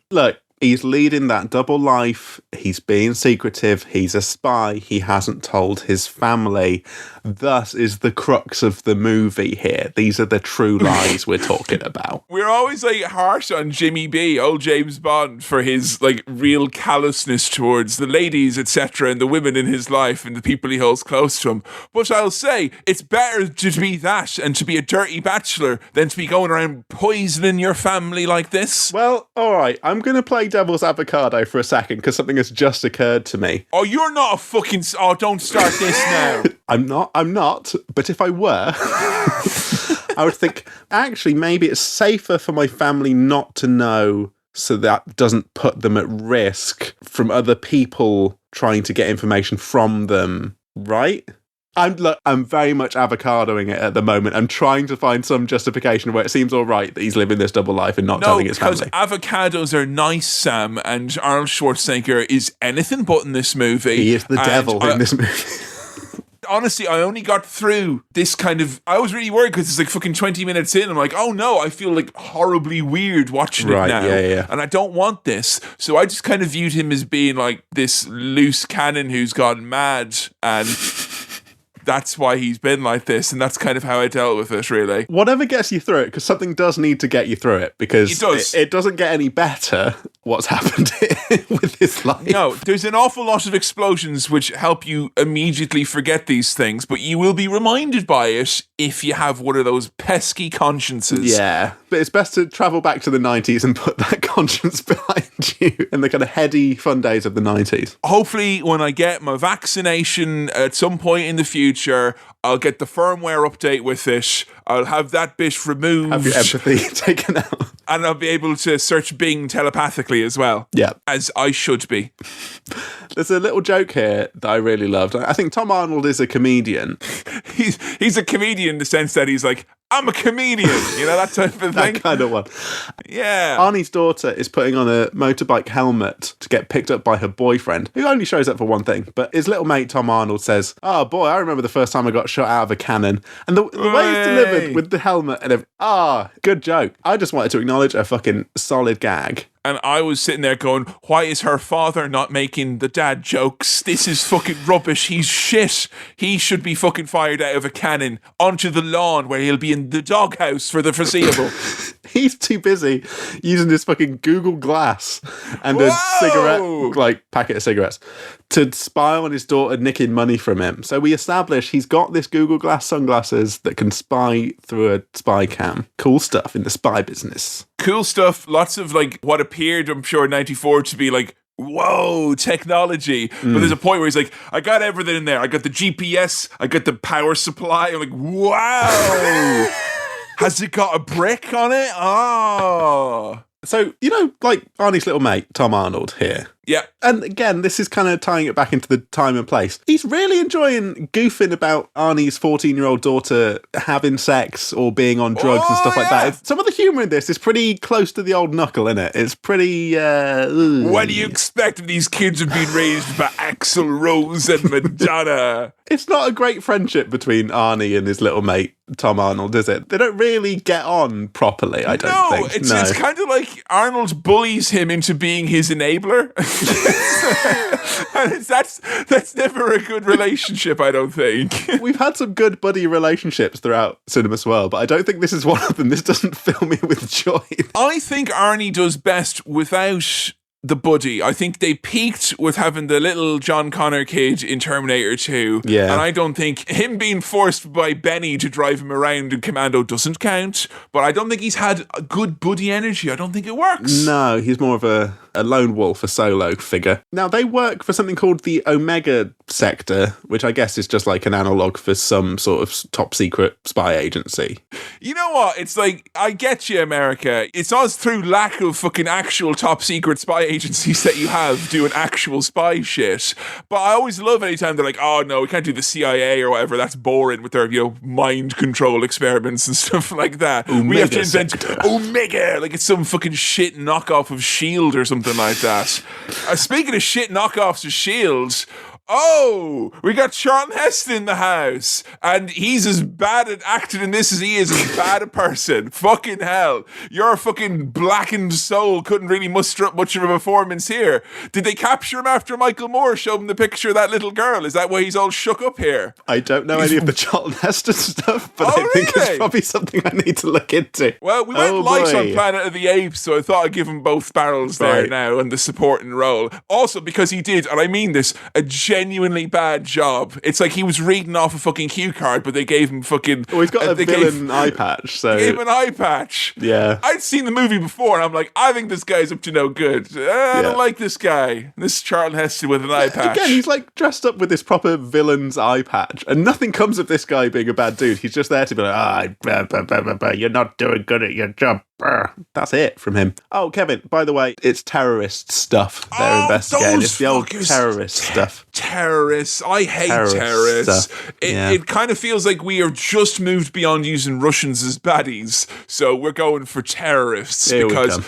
Look, he's leading that double life. He's being secretive. He's a spy. He hasn't told his family. Thus is the crux of the movie here. These are the true lies we're talking about. We're always like harsh on Jimmy B, old James Bond, for his like real callousness towards the ladies, etc., and the women in his life and the people he holds close to him. But I'll say it's better to be that and to be a dirty bachelor than to be going around poisoning your family like this. Well, all right. I'm going to play devil's avocado for a second because something has just occurred to me. Oh, you're not a fucking... Oh, don't start this now. I'm not. But if I were, I would think, actually, maybe it's safer for my family not to know so that doesn't put them at risk from other people trying to get information from them, right? I'm very much avocadoing it at the moment. I'm trying to find some justification where it seems all right that he's living this double life and not telling his family. No, because avocados are nice, Sam, and Arnold Schwarzenegger is anything but in this movie. He is the devil in this movie. Honestly, I only got through this kind of... I was really worried because it's like fucking 20 minutes in. I'm like, oh no, I feel like horribly weird watching it now. Yeah. And I don't want this. So I just kind of viewed him as being like this loose cannon who's gone mad and... that's why he's been like this, and that's kind of how I dealt with it, really. Whatever gets you through it, because something does need to get you through it, because it doesn't get any better what's happened with his life. No, there's an awful lot of explosions which help you immediately forget these things, but you will be reminded by it if you have one of those pesky consciences. Yeah, but it's best to travel back to the 90s and put that conscience behind you in the kind of heady, fun days of the 90s. Hopefully, when I get my vaccination at some point in the future, I'll get the firmware update with it. I'll have that bit removed. Have your empathy taken out. And I'll be able to search Bing telepathically as well. Yeah. As I should be. There's a little joke here that I really loved. I think Tom Arnold is a comedian. He's a comedian in the sense that he's like, I'm a comedian, you know, that type of thing. That kind of one. Yeah. Arnie's daughter is putting on a motorbike helmet to get picked up by her boyfriend, who only shows up for one thing. But his little mate, Tom Arnold, says, oh boy, I remember the first time I got shot out of a cannon. And the way it's delivered with the helmet and good joke. I just wanted to acknowledge a fucking solid gag. And I was sitting there going, why is her father not making the dad jokes? This is fucking rubbish. He's shit. He should be fucking fired out of a cannon onto the lawn where he'll be in the doghouse for the foreseeable. He's too busy using his fucking Google Glass and a packet of cigarettes to spy on his daughter nicking money from him. So we establish he's got this Google Glass sunglasses that can spy through a spy cam. Cool stuff in the spy business. Cool stuff. Lots of what appeared, I'm sure, in 94 to be whoa, technology. But there's a point where he's like, I got everything in there. I got the GPS. I got the power supply. I'm like, wow. Has it got a brick on it? Oh. So, Arnie's little mate, Tom Arnold, here. Yeah. And again, this is kind of tying it back into the time and place. He's really enjoying goofing about Arnie's 14-year-old daughter having sex or being on drugs and stuff like that. Some of the humour in this is pretty close to the old knuckle, isn't it? It's pretty... What do you expect if these kids have been raised by Axl Rose and Madonna? It's not a great friendship between Arnie and his little mate, Tom Arnold, is it? They don't really get on properly, I don't think. It's kind of like Arnold bullies him into being his enabler. And that's never a good relationship, I don't think. We've had some good buddy relationships throughout Cinema Swirl, but I don't think this is one of them. This doesn't fill me with joy. I think Arnie does best without the buddy. I think they peaked with having the little John Connor kid in Terminator 2. Yeah. And I don't think him being forced by Benny to drive him around in Commando doesn't count. But I don't think he's had a good buddy energy. I don't think it works. No, he's more of a lone wolf, a solo figure. Now, they work for something called the Omega Sector, which I guess is just like an analogue for some sort of top secret spy agency. You know what? It's like, I get you, America. It's us through lack of fucking actual top secret spy agencies that you have doing actual spy shit. But I always love anytime they're like, oh no, we can't do the CIA or whatever. That's boring with their, mind control experiments and stuff like that. Omega we have to invent Sector. Omega, like it's some fucking shit knockoff of S.H.I.E.L.D. or something like that. Speaking of shit knockoffs of S.H.I.E.L.D., we got Charlton Heston in the house, and he's as bad at acting in this as he is as bad a person. Fucking hell. Your fucking blackened soul couldn't really muster up much of a performance here. Did they capture him after Michael Moore showed him the picture of that little girl? Is that why he's all shook up here? I don't know any of the Charlton Heston stuff, but I think really? it's probably something I need to look into. Well, we went light on Planet of the Apes, so I thought I'd give him both barrels there now and the supporting role. Also, because he did, and I mean this, a genuinely bad job. It's like he was reading off a fucking cue card, but they gave him fucking... Well, he's got a villain eye patch, so... They gave him an eye patch. Yeah. I'd seen the movie before, and I'm like, I think this guy's up to no good. I don't like this guy. This is Charlton Heston with an eye patch. Again, he's like dressed up with this proper villain's eye patch, and nothing comes of this guy being a bad dude. He's just there to be like, you're not doing good at your job. That's it from him. Oh, Kevin, by the way, it's terrorist stuff they're investigating. It's the old terrorist stuff. Terrorists. I hate terrorists. It kind of feels like we are just moved beyond using Russians as baddies, so we're going for terrorists because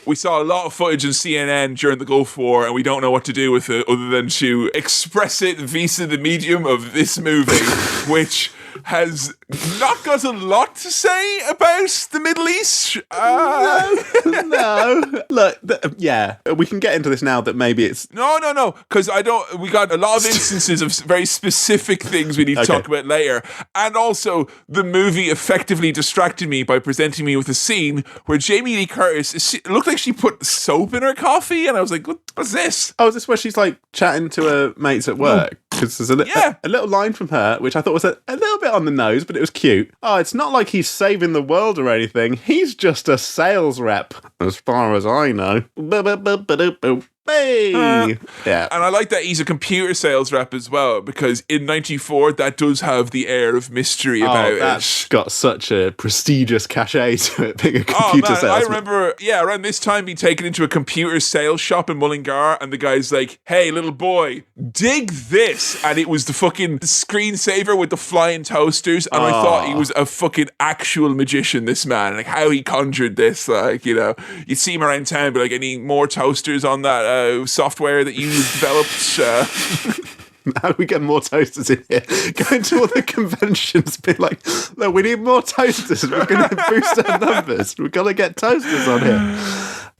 we saw a lot of footage on CNN during the Gulf War, and we don't know what to do with it other than to express it via the medium of this movie, which has not got a lot to say about the Middle East. No. Look, we can get into this now that maybe it's... No, because we got a lot of instances of very specific things we need to talk about later. And also, the movie effectively distracted me by presenting me with a scene where Jamie Lee Curtis, it looked like she put soap in her coffee, and I was like, what's this? Oh, is this where she's like chatting to her mates at work? Because there's a little line from her, which I thought was a little bit on the nose, but it was cute. Oh, it's not like he's saving the world or anything. He's just a sales rep, as far as I know. Hey! And I like that he's a computer sales rep as well, because in 94, that does have the air of mystery about it. That's got such a prestigious cachet to it, being a computer salesman. I remember, around this time being taken into a computer sales shop in Mullingar, and the guy's like, hey, little boy, dig this. And it was the fucking screensaver with the flying toasters, and I thought he was a fucking actual magician, this man. Like, how he conjured this, you'd see him around town, but like, any more toasters on that software that you developed? How do we get more toasters in here? Going to all the conventions, be like, look, we need more toasters. We're going to boost our numbers. We've got to get toasters on here.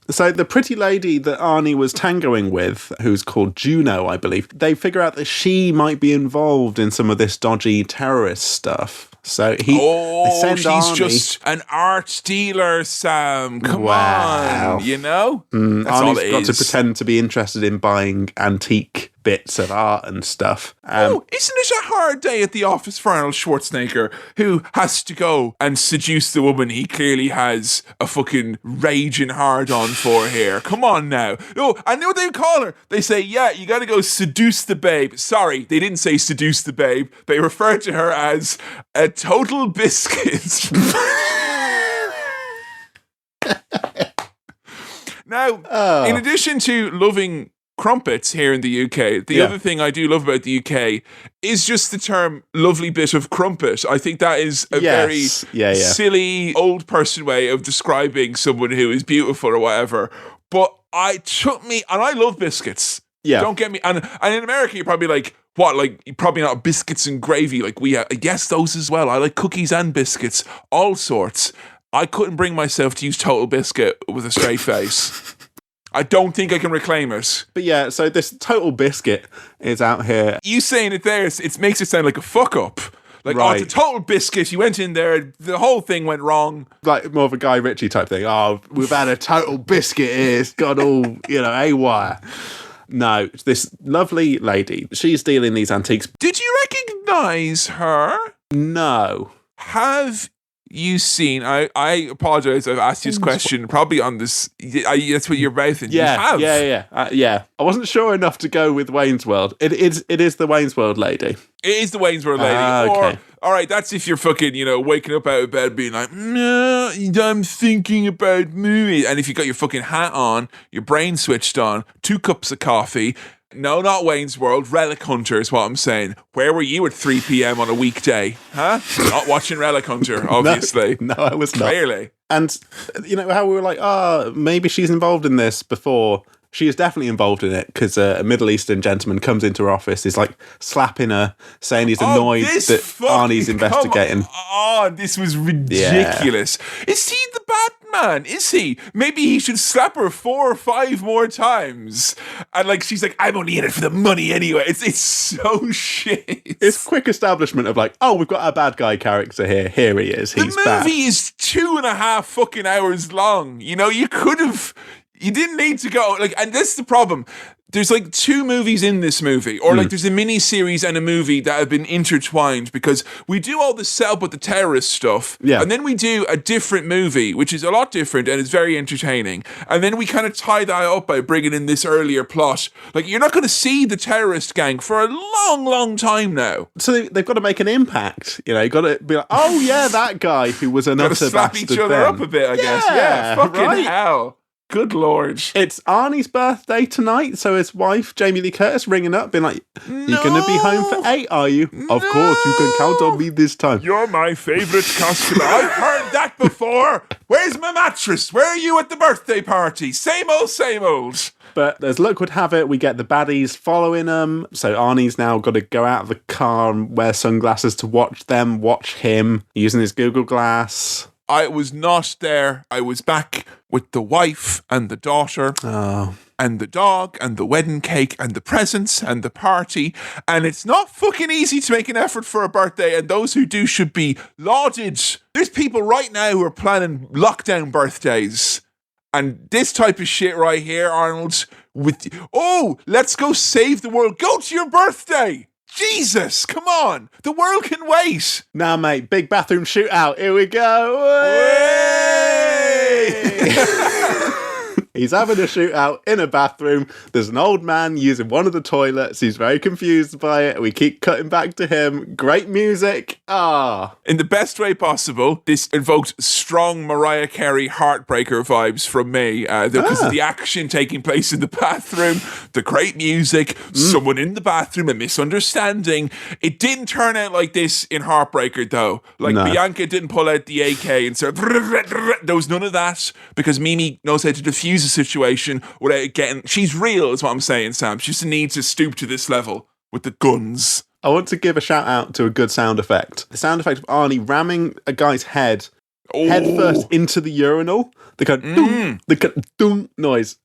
So the pretty lady that Arnie was tangoing with, who's called Juno, I believe, they figure out that she might be involved in some of this dodgy terrorist stuff. So they Oh, send she's Arnie. just an art dealer, Sam. Come Wow. on, you know? That's all Arnie's it got to is. pretend to be interested in buying antique bits of art and stuff. Oh, isn't it a hard day at the office for Arnold Schwarzenegger, who has to go and seduce the woman he clearly has a fucking raging hard-on for here? Come on now. Oh, I know what they call her. They say, yeah, you gotta go seduce the babe. Sorry, they didn't say seduce the babe. They referred to her as a total biscuit. Now, in addition to loving crumpets here in the UK, the other thing I do love about the UK is just the term lovely bit of crumpet. I think that is a very silly old person way of describing someone who is beautiful or whatever. But and I love biscuits. Yeah. Don't get me. And in America, you're probably like, what? Like, probably not biscuits and gravy. Like, yes, those as well. I like cookies and biscuits, all sorts. I couldn't bring myself to use Total Biscuit with a straight face. I don't think I can reclaim it. But yeah, so this Total Biscuit is out here. You saying it there, it makes it sound like a fuck up. Like, Right. oh, it's a Total Biscuit. You went in there, the whole thing went wrong. Like more of a Guy Ritchie type thing. Oh, we've had a Total Biscuit here. It's got all, haywire. No, this lovely lady, she's dealing these antiques. Did you recognise her? No. Have you seen? I apologize. I've asked you this question probably on this. That's what you're mouthing. Yeah, you have. yeah. I wasn't sure enough to go with Wayne's World. It is the Wayne's World lady. It is the Wayne's World lady. Okay. Or, all right, that's if you're fucking, waking up out of bed being like, nah, I'm thinking about movies. And if you got your fucking hat on, your brain switched on, 2 cups of coffee. No, not Wayne's World. Relic Hunter is what I'm saying. Where were you at 3 p.m. on a weekday? Huh? Not watching Relic Hunter, obviously. No, I was not. Clearly. And, how we were like, maybe she's involved in this before. She is definitely involved in it because a Middle Eastern gentleman comes into her office. He's like slapping her, saying he's annoyed that Arnie's investigating. This was ridiculous. Yeah. Is he the bad man? Is he? Maybe he should slap her 4 or 5 more times. And she's like, I'm only in it for the money anyway. It's so shit. It's quick establishment of we've got a bad guy character here. Here he is. He's bad. The movie is 2.5 fucking hours long. You could have. You didn't need to go, and that's the problem. There's 2 movies in this movie, or there's a mini series and a movie that have been intertwined because we do all the setup with the terrorist stuff, and then we do a different movie, which is a lot different and it's very entertaining. And then we kind of tie that up by bringing in this earlier plot. You're not going to see the terrorist gang for a long, long time now. So they've got to make an impact. You've got to be like, oh yeah, that guy who was an utter bastard. Slap each other up a bit, I guess. Yeah, fucking hell. Good Lord. It's Arnie's birthday tonight, so his wife, Jamie Lee Curtis, ringing up, being like, you're going to be home for 8, are you? No. Of course, you can count on me this time. You're my favourite customer. I've heard that before. Where's my mattress? Where are you at the birthday party? Same old, same old. But as luck would have it, we get the baddies following them. So Arnie's now got to go out of the car and wear sunglasses to watch them watch him using his Google Glass. I was not there. I was back with the wife and the daughter and the dog and the wedding cake and the presents and the party. And it's not fucking easy to make an effort for a birthday, and those who do should be lauded. There's people right now who are planning lockdown birthdays. And this type of shit right here, Arnold, let's go save the world. Go to your birthday. Jesus, come on. The world can wait. Now, mate, big bathroom shootout. Here we go. He's having a shootout in a bathroom. There's an old man using one of the toilets. He's very confused by it. We keep cutting back to him. Great music. In the best way possible, this invoked strong Mariah Carey Heartbreaker vibes from me. Because of the action taking place in the bathroom, the great music, someone in the bathroom, a misunderstanding. It didn't turn out like this in Heartbreaker, though. Bianca didn't pull out the AK and say, there was none of that, because Mimi knows how to diffuse a situation without getting. She's real, is what I'm saying, Sam. She just needs to stoop to this level with the guns. I want to give a shout out to a good sound effect. The sound effect of Arnie ramming a guy's head first into the urinal. The kind of doom noise.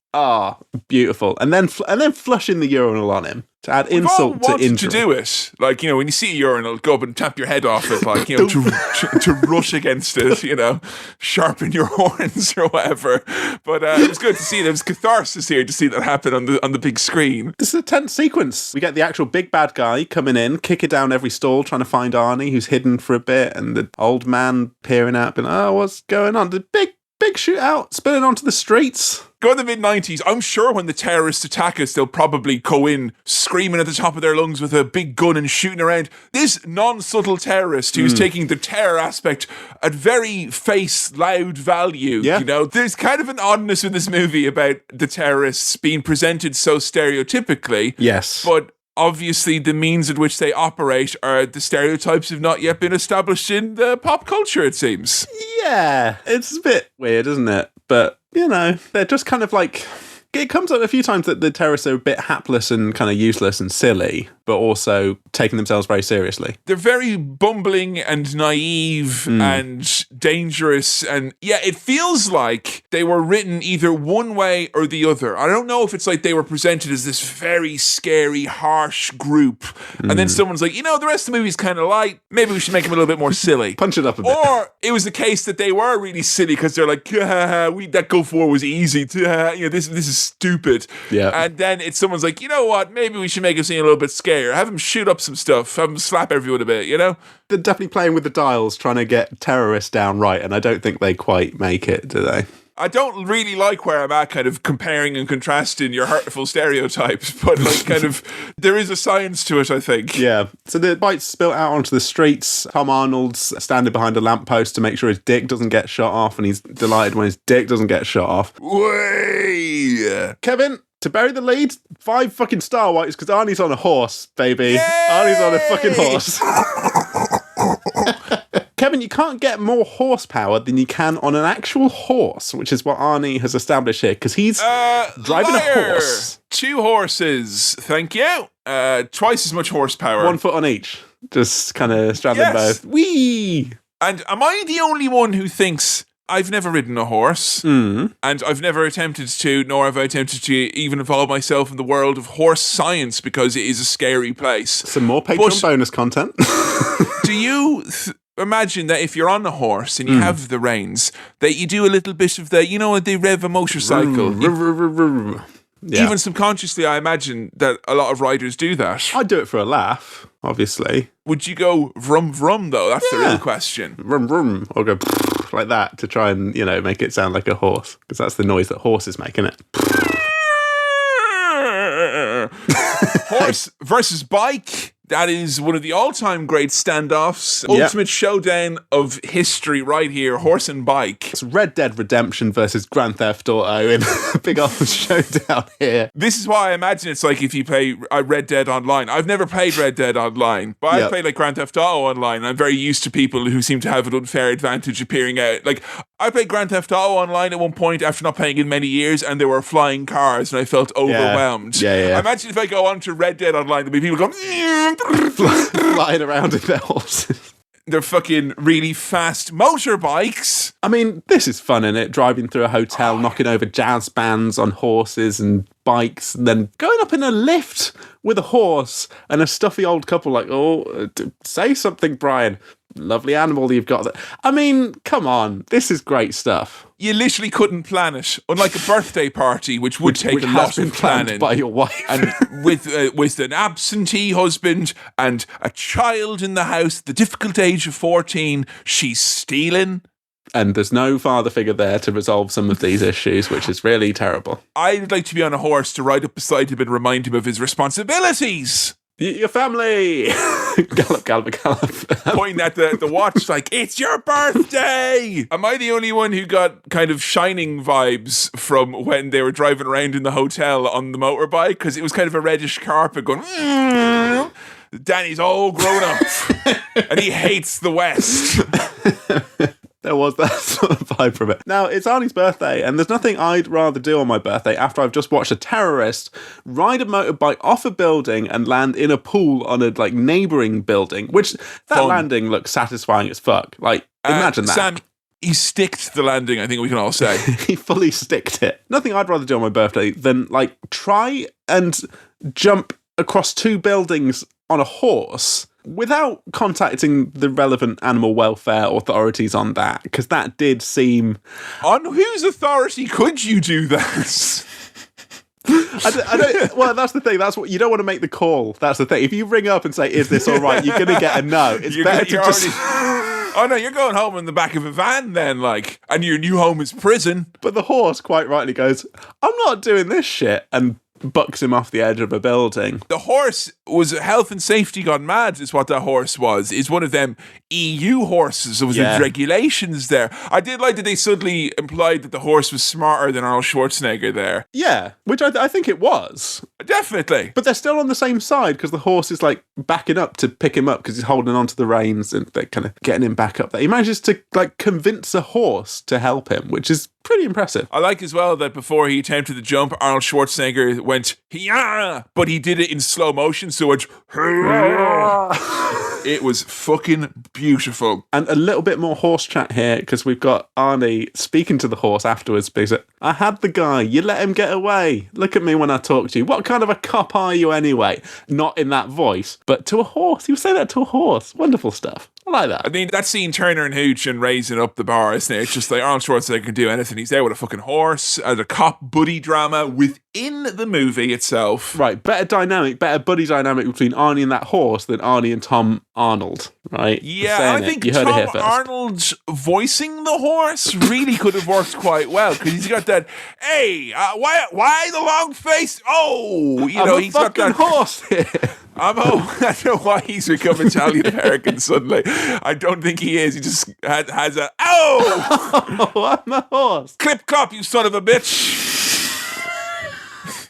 Beautiful. And then flushing the urinal on him. To add We've all insult to wanted injury. to do it. Like, when you see a urinal, go up and tap your head off it, like, to rush against it, sharpen your horns or whatever. But it was good to see. There was catharsis here to see that happen on the big screen. This is a tense sequence. We get the actual big bad guy coming in, kicking down every stall, trying to find Arnie, who's hidden for a bit, and the old man peering out, being, oh, what's going on? The big shootout spilling onto the streets. Go in the mid-90s, I'm sure when the terrorists attack us, they'll probably go in screaming at the top of their lungs with a big gun and shooting around. This non-subtle terrorist who's taking the terror aspect at very face loud value, there's kind of an oddness in this movie about the terrorists being presented so stereotypically. Yes. But obviously the means in which they operate are the stereotypes have not yet been established in the pop culture, it seems. Yeah, it's a bit weird, isn't it? But, they're just kind of like... It comes up a few times that the terrorists are a bit hapless and kind of useless and silly, but also taking themselves very seriously. They're very bumbling and naive and dangerous. And yeah, it feels like they were written either one way or the other. I don't know if it's like they were presented as this very scary, harsh group. And then someone's like, the rest of the movie's kind of light. Maybe we should make them a little bit more silly. Punch it up a bit. Or it was the case that they were really silly because they're like, that Gulf War was easy. This is stupid. Yeah. And then someone's like, you know what? Maybe we should make him seem a little bit scarier. Have him shoot up some stuff. Have him slap everyone a bit, They're definitely playing with the dials, trying to get terrorists down right, and I don't think they quite make it, do they? I don't really like where I'm at, kind of comparing and contrasting your hurtful stereotypes, but there is a science to it, I think. Yeah. So the bite's spilt out onto the streets. Tom Arnold's standing behind a lamppost to make sure his dick doesn't get shot off, and he's delighted when his dick doesn't get shot off. Way! Kevin, to bury the lead, 5 fucking star whites, because Arnie's on a horse, baby. Yay! Arnie's on a fucking horse. Kevin, you can't get more horsepower than you can on an actual horse, which is what Arnie has established here, because he's driving a horse. 2 horses, thank you. Twice as much horsepower. 1 foot on each. Just kind of straddling both. Whee! And am I the only one who thinks I've never ridden a horse, and I've never attempted to, nor have I attempted to even involve myself in the world of horse science because it is a scary place. Some more Patreon bonus content. Do you imagine that if you're on a horse and you have the reins, that you do a little bit of they rev a motorcycle? Even subconsciously, I imagine that a lot of riders do that. I'd do it for a laugh, obviously. Would you go vroom vroom though? That's the real question. Vroom vroom, or go like that to try and make it sound like a horse, because that's the noise that horses make, isn't it? Horse versus bike. That is one of the all-time great standoffs. Ultimate showdown of history right here, horse and bike. It's Red Dead Redemption versus Grand Theft Auto in a big old showdown here. This is why I imagine it's like if you play Red Dead Online. I've never played Red Dead Online, but I've played like Grand Theft Auto Online, and I'm very used to people who seem to have an unfair advantage appearing out. Like, I played Grand Theft Auto Online at one point after not playing in many years, and there were flying cars, and I felt overwhelmed. Yeah. I imagine if I go on to Red Dead Online, there'll be people going... flying around in their horses. They're fucking really fast motorbikes. I mean, this is fun, isn't it? Driving through a hotel, knocking over jazz bands on horses and bikes, and then going up in a lift with a horse and a stuffy old couple like, say something, Brian. Lovely animal you've got there. I mean, come on. This is great stuff. You literally couldn't plan it. Unlike a birthday party, which would take a lot of planning. By your wife. And with an absentee husband and a child in the house, the difficult age of 14, she's stealing. And there's no father figure there to resolve some of these issues, which is really terrible. I'd like to be on a horse to ride up beside him and remind him of his responsibilities. Your family! Gallop, gallop, gallop. Pointing at the watch like, it's your birthday! Am I the only one who got kind of Shining vibes from when they were driving around in the hotel on the motorbike? Because it was kind of a reddish carpet going... Danny's all grown up. And he hates the West. There was that sort of vibe from it. Now, it's Arnie's birthday, and there's nothing I'd rather do on my birthday after I've just watched a terrorist ride a motorbike off a building and land in a pool on a neighbouring building, which that landing looks satisfying as fuck. Like, imagine that. Sam, he sticked the landing, I think we can all say. He fully sticked it. Nothing I'd rather do on my birthday than, try and jump across 2 buildings on a horse without contacting the relevant animal welfare authorities on that, because that did seem... On whose authority could you do that? I don't, well, that's the thing. That's what you don't want to make the call. That's the thing. If you ring up and say, "Is this all right?" you're going to get a no. It's better to just. Oh no, you're going home in the back of a van then, like, and your new home is prison. But the horse quite rightly goes, "I'm not doing this shit," and bucks him off the edge of a building. The horse was health and safety gone mad, is what that horse was. Is one of them EU horses. There was regulations there. I did like that they suddenly implied that the horse was smarter than Arnold Schwarzenegger there. Yeah, which I think it was. Definitely. But they're still on the same side because the horse is like backing up to pick him up because he's holding onto the reins and they're kind of getting him back up there. He manages to like convince a horse to help him, which is pretty impressive. I like as well that before he attempted the jump, Arnold Schwarzenegger went, "Hiya!" But he did it in slow motion, so it it was fucking beautiful. And a little bit more horse chat here, because we've got Arnie speaking to the horse afterwards, because I had the guy, you let him get away. Look at me when I talk to you. What kind of a cop are you anyway? Not in that voice, but to a horse. You say that to a horse. Wonderful stuff. I like that. I mean, that scene, Turner and Hooch and raising up the bar, isn't it? It's just like Arnold Schwarzenegger can do anything. He's there with a fucking horse, as a cop buddy drama within the movie itself. Right, better buddy dynamic between Arnie and that horse than Arnie and Tom Arnold, right? Yeah, I think Tom Arnold voicing the horse really could have worked quite well, because he's got that, hey, why the long face? Oh, you know, he's got that horse here. I don't know why he's become Italian American suddenly. I don't think he is. He just has a, oh, I'm a horse. Clip clop, you son of a bitch.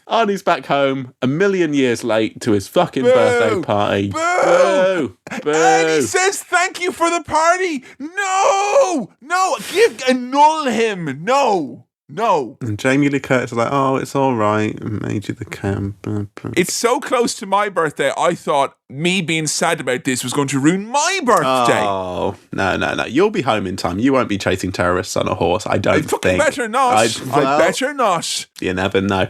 Arnie's back home a million years late to his fucking birthday party. Boo! Boo! And he says thank you for the party. No! Annul him. No. And Jamie Lee Curtis is like, oh, it's all right. I made you the camp. It's so close to my birthday, I thought me being sad about this was going to ruin my birthday. Oh, no. You'll be home in time. You won't be chasing terrorists on a horse, I don't think. I better not. I better not. You never know.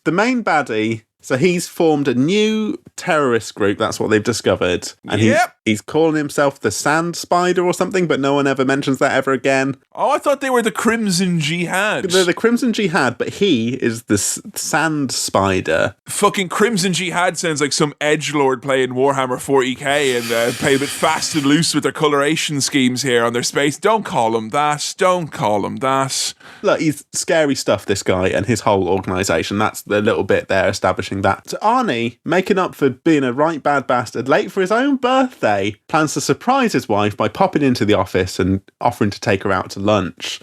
The main baddie... So he's formed a new terrorist group, that's what they've discovered. And he's calling himself the Sand Spider or something, but no one ever mentions that ever again. Oh, I thought they were the Crimson Jihad. They're the Crimson Jihad, but he is the Sand Spider. Fucking Crimson Jihad sounds like some edgelord playing Warhammer 40k and play a bit fast and loose with their coloration schemes here on their space. Don't call him that. Look, he's scary stuff, this guy, and his whole organisation. That's the little bit they're establishing that. So Arnie, making up for being a right bad bastard, late for his own birthday, plans to surprise his wife by popping into the office and offering to take her out to lunch.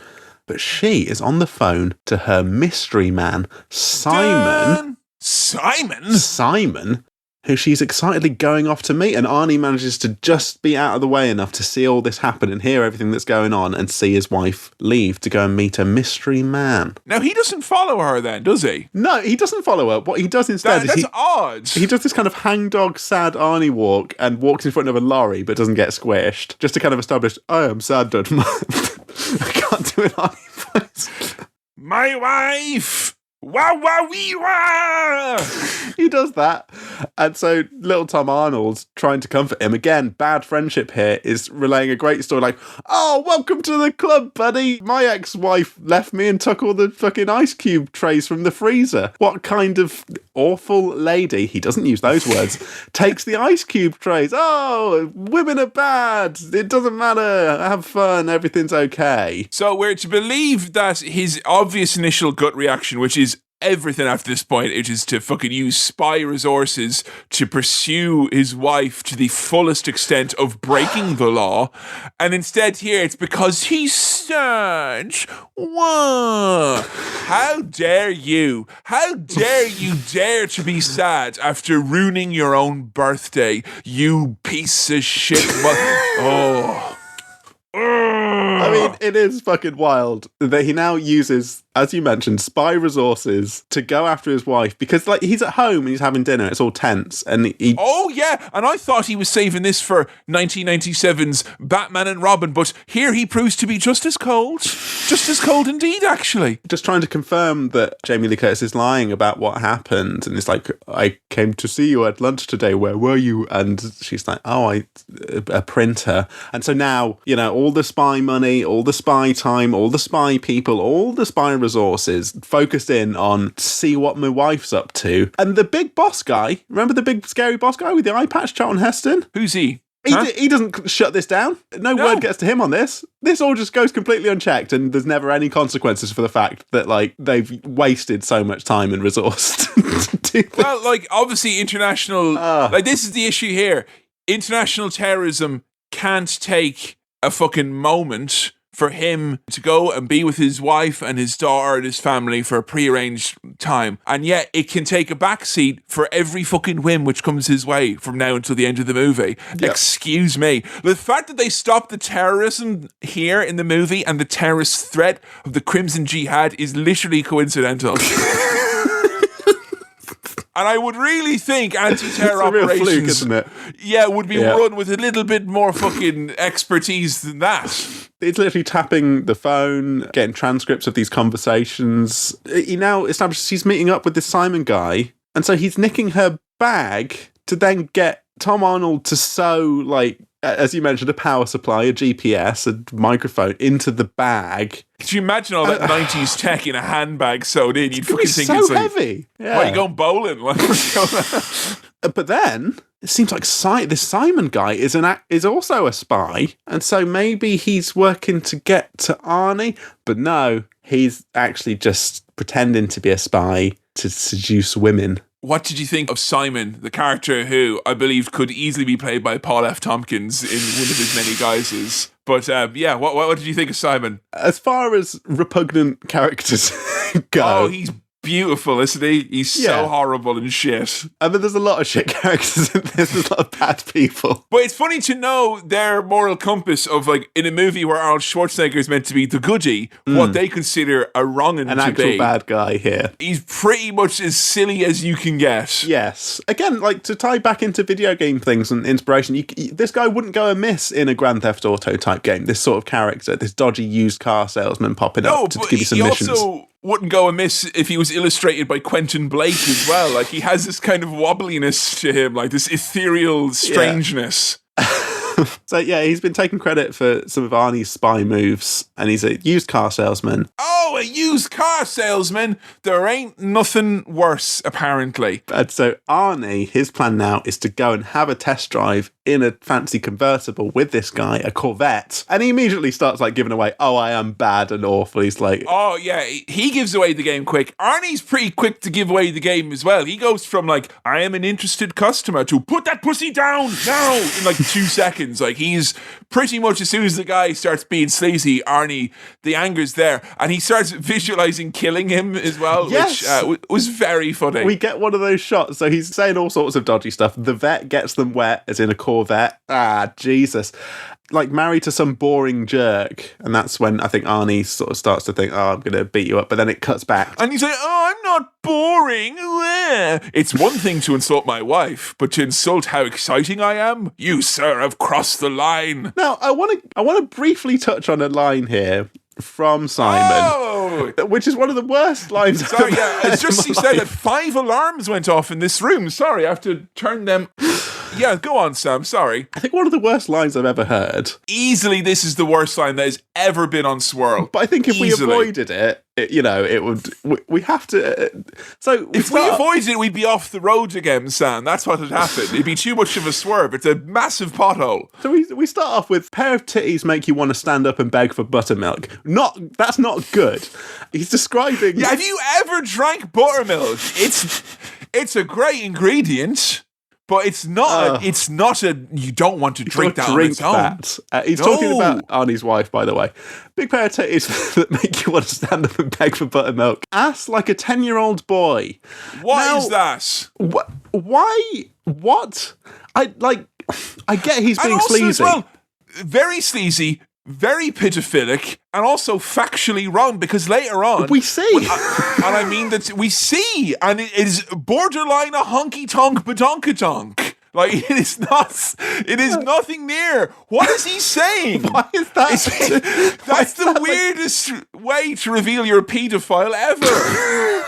But she is on the phone to her mystery man, Simon. Simon, who she's excitedly going off to meet, and Arnie manages to just be out of the way enough to see all this happen and hear everything that's going on and see his wife leave to go and meet a mystery man. Now, he doesn't follow her then, does he? No, he doesn't follow her. What he does instead is odd. He does this kind of hangdog sad Arnie walk and walks in front of a lorry but doesn't get squished, just to kind of establish, I am sad that I can't do an Arnie voice. My wife! Wah, wah, wee, wah! He does that. And so little Tom Arnold, trying to comfort him, again, bad friendship here, is relaying a great story like, oh, welcome to the club, buddy. My ex-wife left me and took all the fucking ice cube trays from the freezer. What kind of awful lady, he doesn't use those words, takes the ice cube trays? Oh, women are bad. It doesn't matter. Have fun. Everything's okay. So we're to believe that his obvious initial gut reaction, which is everything after this point, it is to fucking use spy resources to pursue his wife to the fullest extent of breaking the law. And instead here, it's because he's sad. Whoa. How dare you? How dare you dare to be sad after ruining your own birthday, you piece of shit. Oh. I mean, it is fucking wild that he now uses, as you mentioned, spy resources to go after his wife because, like, he's at home and he's having dinner. It's all tense, and he. Oh yeah, and I thought he was saving this for 1997's Batman and Robin, but here he proves to be just as cold indeed. Actually, just trying to confirm that Jamie Lee Curtis is lying about what happened, and it's like, I came to see you at lunch today. Where were you? And she's like, oh, a printer. And so now, you know, all the spy money, all the spy time, all the spy people, all the spy resources focused in on see what my wife's up to. And the big boss guy, remember the big scary boss guy with the eye patch, Charlton Heston? who's he? He doesn't shut this down. No word gets to him on this. This all just goes completely unchecked, and there's never any consequences for the fact that, like, they've wasted so much time and resource to do this. Well, like, obviously international... like, this is the issue here. International terrorism can't take a fucking moment for him to go and be with his wife and his daughter and his family for a prearranged time. And yet it can take a backseat for every fucking whim which comes his way from now until the end of the movie. Yep. Excuse me. The fact that they stopped the terrorism here in the movie and the terrorist threat of the Crimson Jihad is literally coincidental. And I would really think anti-terror operations, real fluke, isn't it? Yeah, would be run with a little bit more fucking expertise than that. It's literally tapping the phone, getting transcripts of these conversations. He now establishes he's meeting up with this Simon guy, and so he's nicking her bag to then get Tom Arnold to sew, like, as you mentioned, a power supply, a GPS, a microphone into the bag. Could you imagine all that 90s tech in a handbag sewed in? You'd fucking think so it's like, heavy. Yeah. Why are you going bowling? But then it seems like this Simon guy is also a spy, and so maybe he's working to get to Arnie. But no, he's actually just pretending to be a spy to seduce women. What did you think of Simon, the character who I believe could easily be played by Paul F. Tompkins in one of his many guises? But yeah, what did you think of Simon? As far as repugnant characters go... Oh, he's beautiful, isn't he? He's so horrible and shit. I mean, there's a lot of shit characters in this. There's a lot of bad people. But it's funny to know their moral compass of, like, in a movie where Arnold Schwarzenegger is meant to be the goodie, what they consider a wrong'un to be. An actual bad guy here. He's pretty much as silly as you can get. Yes. Again, like, to tie back into video game things and inspiration, this guy wouldn't go amiss in a Grand Theft Auto type game. This sort of character, this dodgy used car salesman popping up to give you some missions. Also wouldn't go amiss if he was illustrated by Quentin Blake as well. Like, he has this kind of wobbliness to him, like this ethereal strangeness. So yeah, he's been taking credit for some of Arnie's spy moves, and he's a used car salesman. Oh, a used car salesman? There ain't nothing worse, apparently. And so Arnie, his plan now is to go and have a test drive in a fancy convertible with this guy, a Corvette, and he immediately starts, like, giving away, oh, I am bad and awful. He's like... Oh, yeah, he gives away the game quick. Arnie's pretty quick to give away the game as well. He goes from, like, I am an interested customer to put that pussy down now in, like, 2 seconds. Like, he's pretty much, as soon as the guy starts being sleazy, Arnie, the anger's there, and he starts visualizing killing him as well, which was very funny. We get one of those shots, so he's saying all sorts of dodgy stuff. The vet gets them wet, as in a Corvette. Ah, Jesus. Like, married to some boring jerk. And that's when I think Arnie sort of starts to think, oh, I'm going to beat you up. But then it cuts back. And he's like, oh, I'm not boring. It's one thing to insult my wife, but to insult how exciting I am? You, sir, have crossed the line. Now, I want to briefly touch on a line here from Simon, which is one of the worst lines. Sorry, yeah, it's just he said that 5 alarms went off in this room. Sorry, I have to turn them. Yeah, go on, Sam. Sorry. I think one of the worst lines I've ever heard. Easily, this is the worst line that has ever been on Swirl. But I think if we avoided it, it would. We have to. So if we avoided it, we'd be off the road again, Sam. That's what had happened. It'd be too much of a swerve. It's a massive pothole. So we start off with pair of titties make you want to stand up and beg for buttermilk. That's not good. He's describing. Yeah, have you ever drank buttermilk? It's a great ingredient. But it's not. You don't want to drink that on its own. He's talking about Arnie's wife, by the way. Big pair of titties that make you want to stand up and beg for buttermilk. Ass like a 10-year-old boy. What is that? Why? What? I get he's being also, sleazy. as well, very sleazy. very pedophilic and also factually wrong, because later on We see. and I mean that we see, and it is borderline a honky tonk badonka tonk. Like, it is nothing near. What is he saying? Why is that? That's the weirdest way to reveal you're a paedophile ever.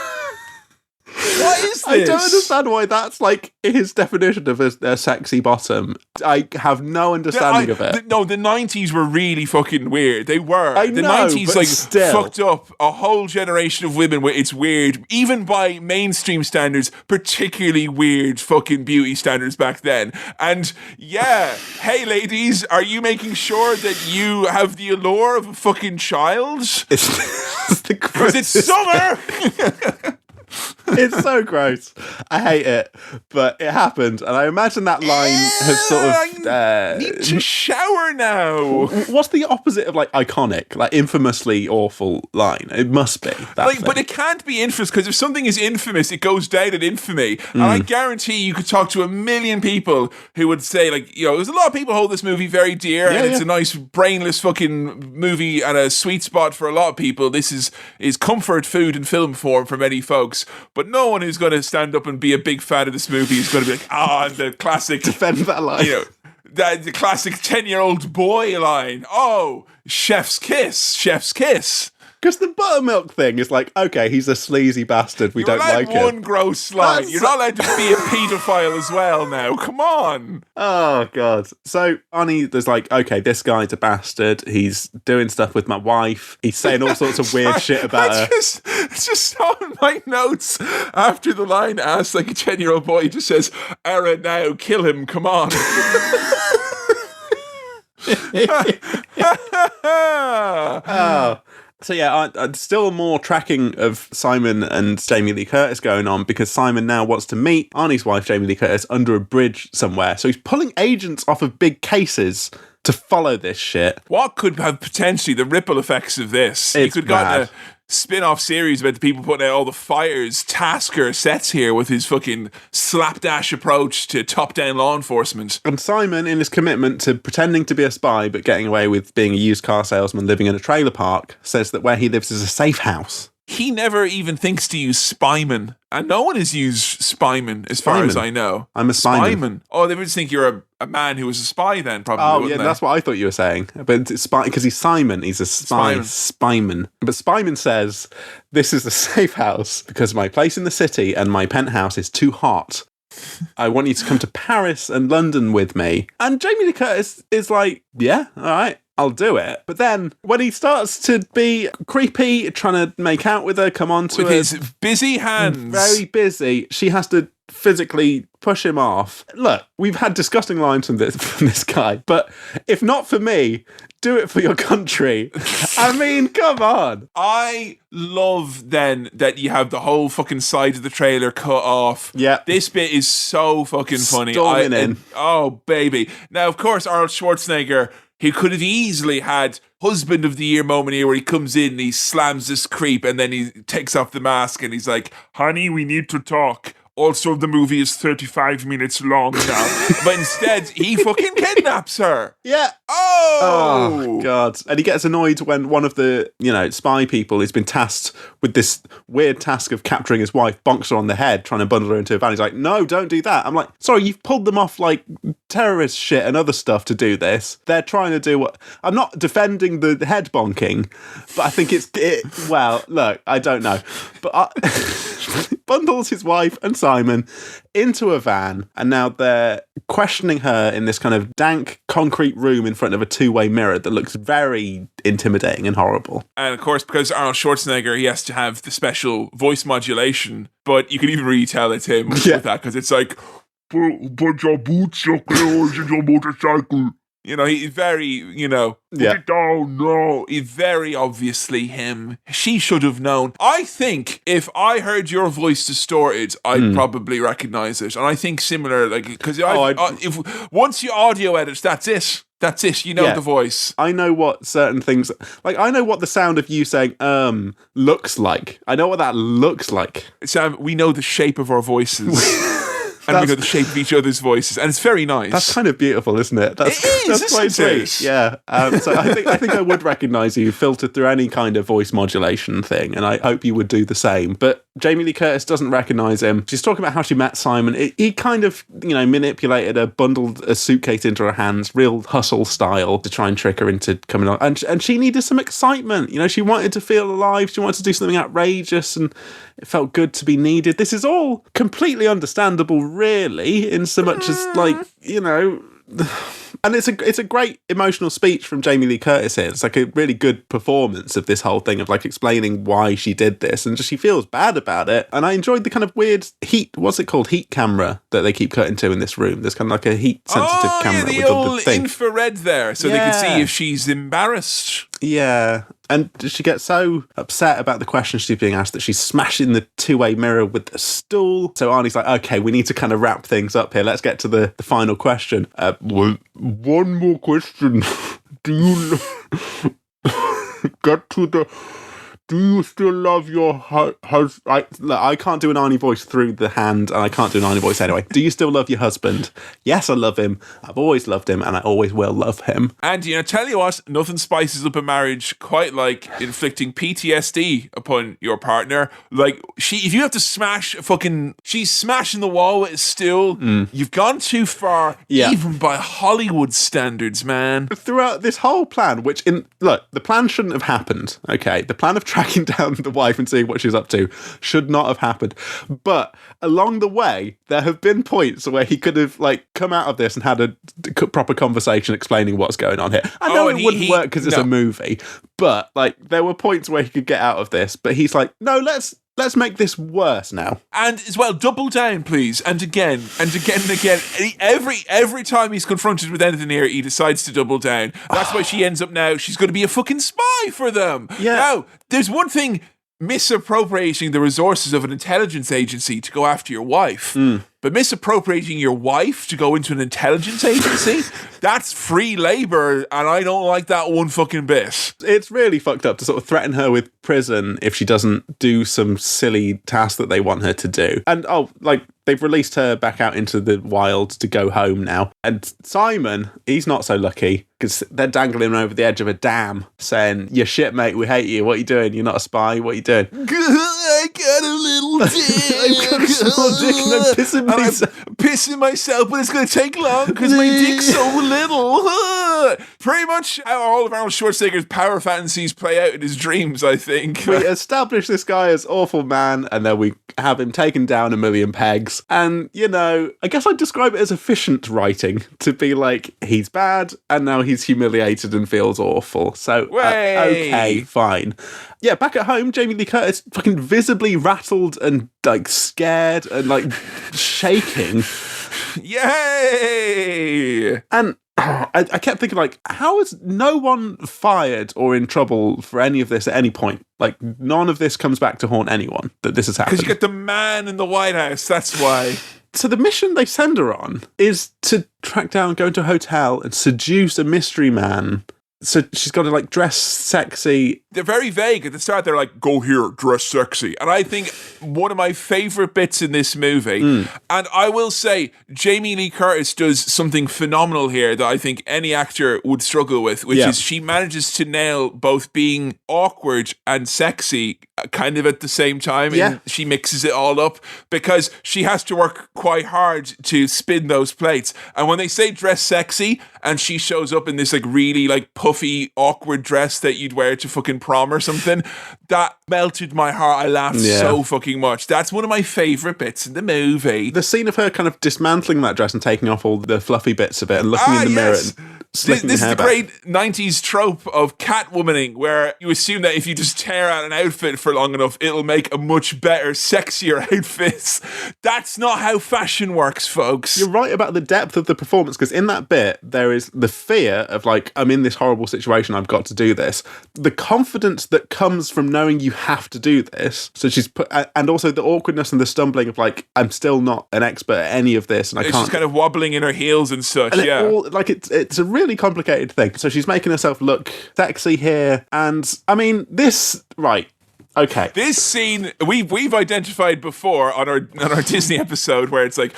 What is this? I don't understand why that's like his definition of a sexy bottom. I have no understanding of it. No, the 90s were really fucking weird. They were. I The know, 90s but like still. fucked up a whole generation of women where it's weird, even by mainstream standards, particularly weird fucking beauty standards back then. And yeah, hey ladies, are you making sure that you have the allure of a fucking child? It's the Because it's summer! It's so gross. I hate it, but it happened, and I imagine that line has sort I need to shower now. what's the opposite of like iconic, like infamously awful line? It must be that Like, thing. but it can't be infamous, because if something is infamous, it goes down in infamy. And I guarantee you could talk to a million people who would say, like, there's a lot of people who hold this movie very dear, and it's a nice brainless fucking movie and a sweet spot for a lot of people. This is comfort food in film form for many folks. But no one who's going to stand up and be a big fan of this movie is going to be like, the classic defend that line. the classic 10-year-old boy line. Oh, chef's kiss. Because the buttermilk thing is like, okay, he's a sleazy bastard. We don't like him. One gross line. That's- You're not allowed to be a paedophile as well now. Come on. Oh, God. So, Arnie, there's like, okay, this guy's a bastard. He's doing stuff with my wife. He's saying all sorts of weird shit about her. It's just on my notes after the line asks like a 10-year-old boy, he just says, Ara now, kill him, come on. Oh. So yeah, still more tracking of Simon and Jamie Lee Curtis going on, because Simon now wants to meet Arnie's wife, Jamie Lee Curtis, under a bridge somewhere. So he's pulling agents off of big cases to follow this shit. What could have potentially the ripple effects of this? It's you could have gotten mad. a spin-off series about the people putting out all the fires. Tasker sets here with his fucking slapdash approach to top-down law enforcement. And Simon, in his commitment to pretending to be a spy but getting away with being a used car salesman living in a trailer park, says that where he lives is a safe house. He never even thinks to use spyman. And no one has used spyman, as far as I know. I'm a spyman. Oh, they would just think you're a man who was a spy then, probably. Oh, wouldn't yeah, they? that's what I thought you were saying. But it's spy, because he's Simon, he's a spy. Spyman. But Spyman says, this is a safe house because my place in the city and my penthouse is too hot. I want you to come to Paris and London with me. And Jamie Lee Curtis is like, yeah, all right, I'll do it. But then when he starts to be creepy, trying to make out with her, come on to with her, his busy hands. very busy, she has to physically push him off. Look, we've had disgusting lines from this guy, but if not for me, do it for your country. I mean, come on. I love then that you have the whole fucking side of the trailer cut off. Yeah. This bit is so fucking funny. Storming in. Oh, baby. Now, of course, Arnold Schwarzenegger, he could have easily had husband of the year moment here where he comes in and he slams this creep and then he takes off the mask and he's like, honey, we need to talk. Also, the movie is 35 minutes long now. But instead, he fucking kidnaps her. Yeah. Oh! God. And he gets annoyed when one of the, spy people who's been tasked with this weird task of capturing his wife bonks her on the head, trying to bundle her into a van. He's like, no, don't do that. I'm like, sorry, you've pulled them off like terrorist shit and other stuff to do this. They're trying to do what... I'm not defending the head bonking, but I think well, look, I don't know. But bundles his wife and Simon into a van, and now they're questioning her in this kind of dank concrete room in front of a two-way mirror that looks very intimidating and horrible. And of course, because Arnold Schwarzenegger, he has to have the special voice modulation, but you can even really tell it's him with that, because it's like, put your boots, your clothes, and your motorcycle. He's very, put it down, no. He's very obviously him. She should have known. I think if I heard your voice distorted, I'd probably recognize it. And I think similar, because if once you audio edit, that's it. That's it. The voice. I know what certain things, I know what the sound of you saying, looks like. I know what that looks like. Sam, we know the shape of our voices. And we know the shape of each other's voices, and it's very nice. That's kind of beautiful, isn't it? That's, It is, that's quite isn't it? sweet. Yeah. So I think I would recognise you filtered through any kind of voice modulation thing, and I hope you would do the same. But Jamie Lee Curtis doesn't recognise him. She's talking about how she met Simon. He kind of, manipulated her, bundled a suitcase into her hands, real hustle style, to try and trick her into coming on. And she needed some excitement. She wanted to feel alive. She wanted to do something outrageous, and it felt good to be needed. This is all completely understandable, really, in so much as, and it's a great emotional speech from Jamie Lee Curtis here. It's like a really good performance of this whole thing of explaining why she did this, and just she feels bad about it. And I enjoyed the kind of weird heat camera that they keep cutting to in this room. There's kind of like a heat sensitive camera the with old the thing. infrared there, so they can see if she's embarrassed. Yeah. And she gets so upset about the question she's being asked that she's smashing the two-way mirror with the stool. So Arnie's like, okay, we need to kind of wrap things up here. Let's get to the final question. Well, one more question. Do you get to the... Do you still love your husband? I can't do an Arnie voice through the hand, and I can't do an Arnie voice anyway. Do you still love your husband? Yes, I love him. I've always loved him, and I always will love him. And, tell you what, nothing spices up a marriage quite like inflicting PTSD upon your partner. If you have to she's smashing the wall with a stool, you've gone too far, even by Hollywood standards, man. Throughout this whole plan, the plan shouldn't have happened, okay? The plan of tracking down the wife and seeing what she's up to should not have happened. But along the way, there have been points where he could have come out of this and had a proper conversation explaining what's going on here. I know it wouldn't work because it's a movie, but there were points where he could get out of this. But he's like, no, let's make this worse now. And as well, double down, please. And again, and again, and again. Every time he's confronted with anything here, he decides to double down. That's why she ends up now, she's going to be a fucking spy for them. Yeah. Now, there's one thing, misappropriating the resources of an intelligence agency to go after your wife. But misappropriating your wife to go into an intelligence agency, that's free labor, and I don't like that one fucking bit. It's really fucked up to sort of threaten her with prison if she doesn't do some silly task that they want her to do. And, they've released her back out into the wild to go home now. And Simon, he's not so lucky, because they're dangling him over the edge of a dam, saying, "You're shit, mate, we hate you. What are you doing? You're not a spy. What are you doing?" I got a little dick. I've got a small dick and I'm pissing myself. I'm pissing myself, but it's going to take long because my dick's so little. Pretty much how all of Arnold Schwarzenegger's power fantasies play out in his dreams, I think. We establish this guy as awful man, and then we have him taken down a million pegs. And, I guess I'd describe it as efficient writing, to be he's bad, and now he's humiliated and feels awful. So, okay, fine. Yeah, back at home, Jamie Lee Curtis fucking visibly rattled and scared and shaking. Yay! And I kept thinking, how is no one fired or in trouble for any of this at any point? None of this comes back to haunt anyone that this has happened. Because you get the man in the White House, that's why. So the mission they send her on is to track down, go into a hotel and seduce a mystery man. So she's got to dress sexy. They're very vague at the start. They're like, "Go here, dress sexy." And I think one of my favorite bits in this movie, and I will say, Jamie Lee Curtis does something phenomenal here that I think any actor would struggle with, which is she manages to nail both being awkward and sexy kind of at the same time. Yeah. And she mixes it all up because she has to work quite hard to spin those plates. And when they say dress sexy and she shows up in this really puffy, awkward dress that you'd wear to fucking prom or something, that melted my heart. I laughed so fucking much. That's one of my favourite bits in the movie. The scene of her kind of dismantling that dress and taking off all the fluffy bits of it and looking in the mirror and slicking this her hair is the great 90s trope of catwomaning, where you assume that if you just tear out an outfit for long enough, it'll make a much better, sexier outfit. That's not how fashion works, folks. You're right about the depth of the performance, because in that bit, there is the fear of I'm in this horrible situation, I've got to do this. The confidence that comes from knowing you have to do this. So she's and also the awkwardness and the stumbling of I'm still not an expert at any of this, and I can't. She's kind of wobbling in her heels and such. And it's a really complicated thing. So she's making herself look sexy here, and I mean this right. Okay. This scene we've identified before on our Disney episode where it's like,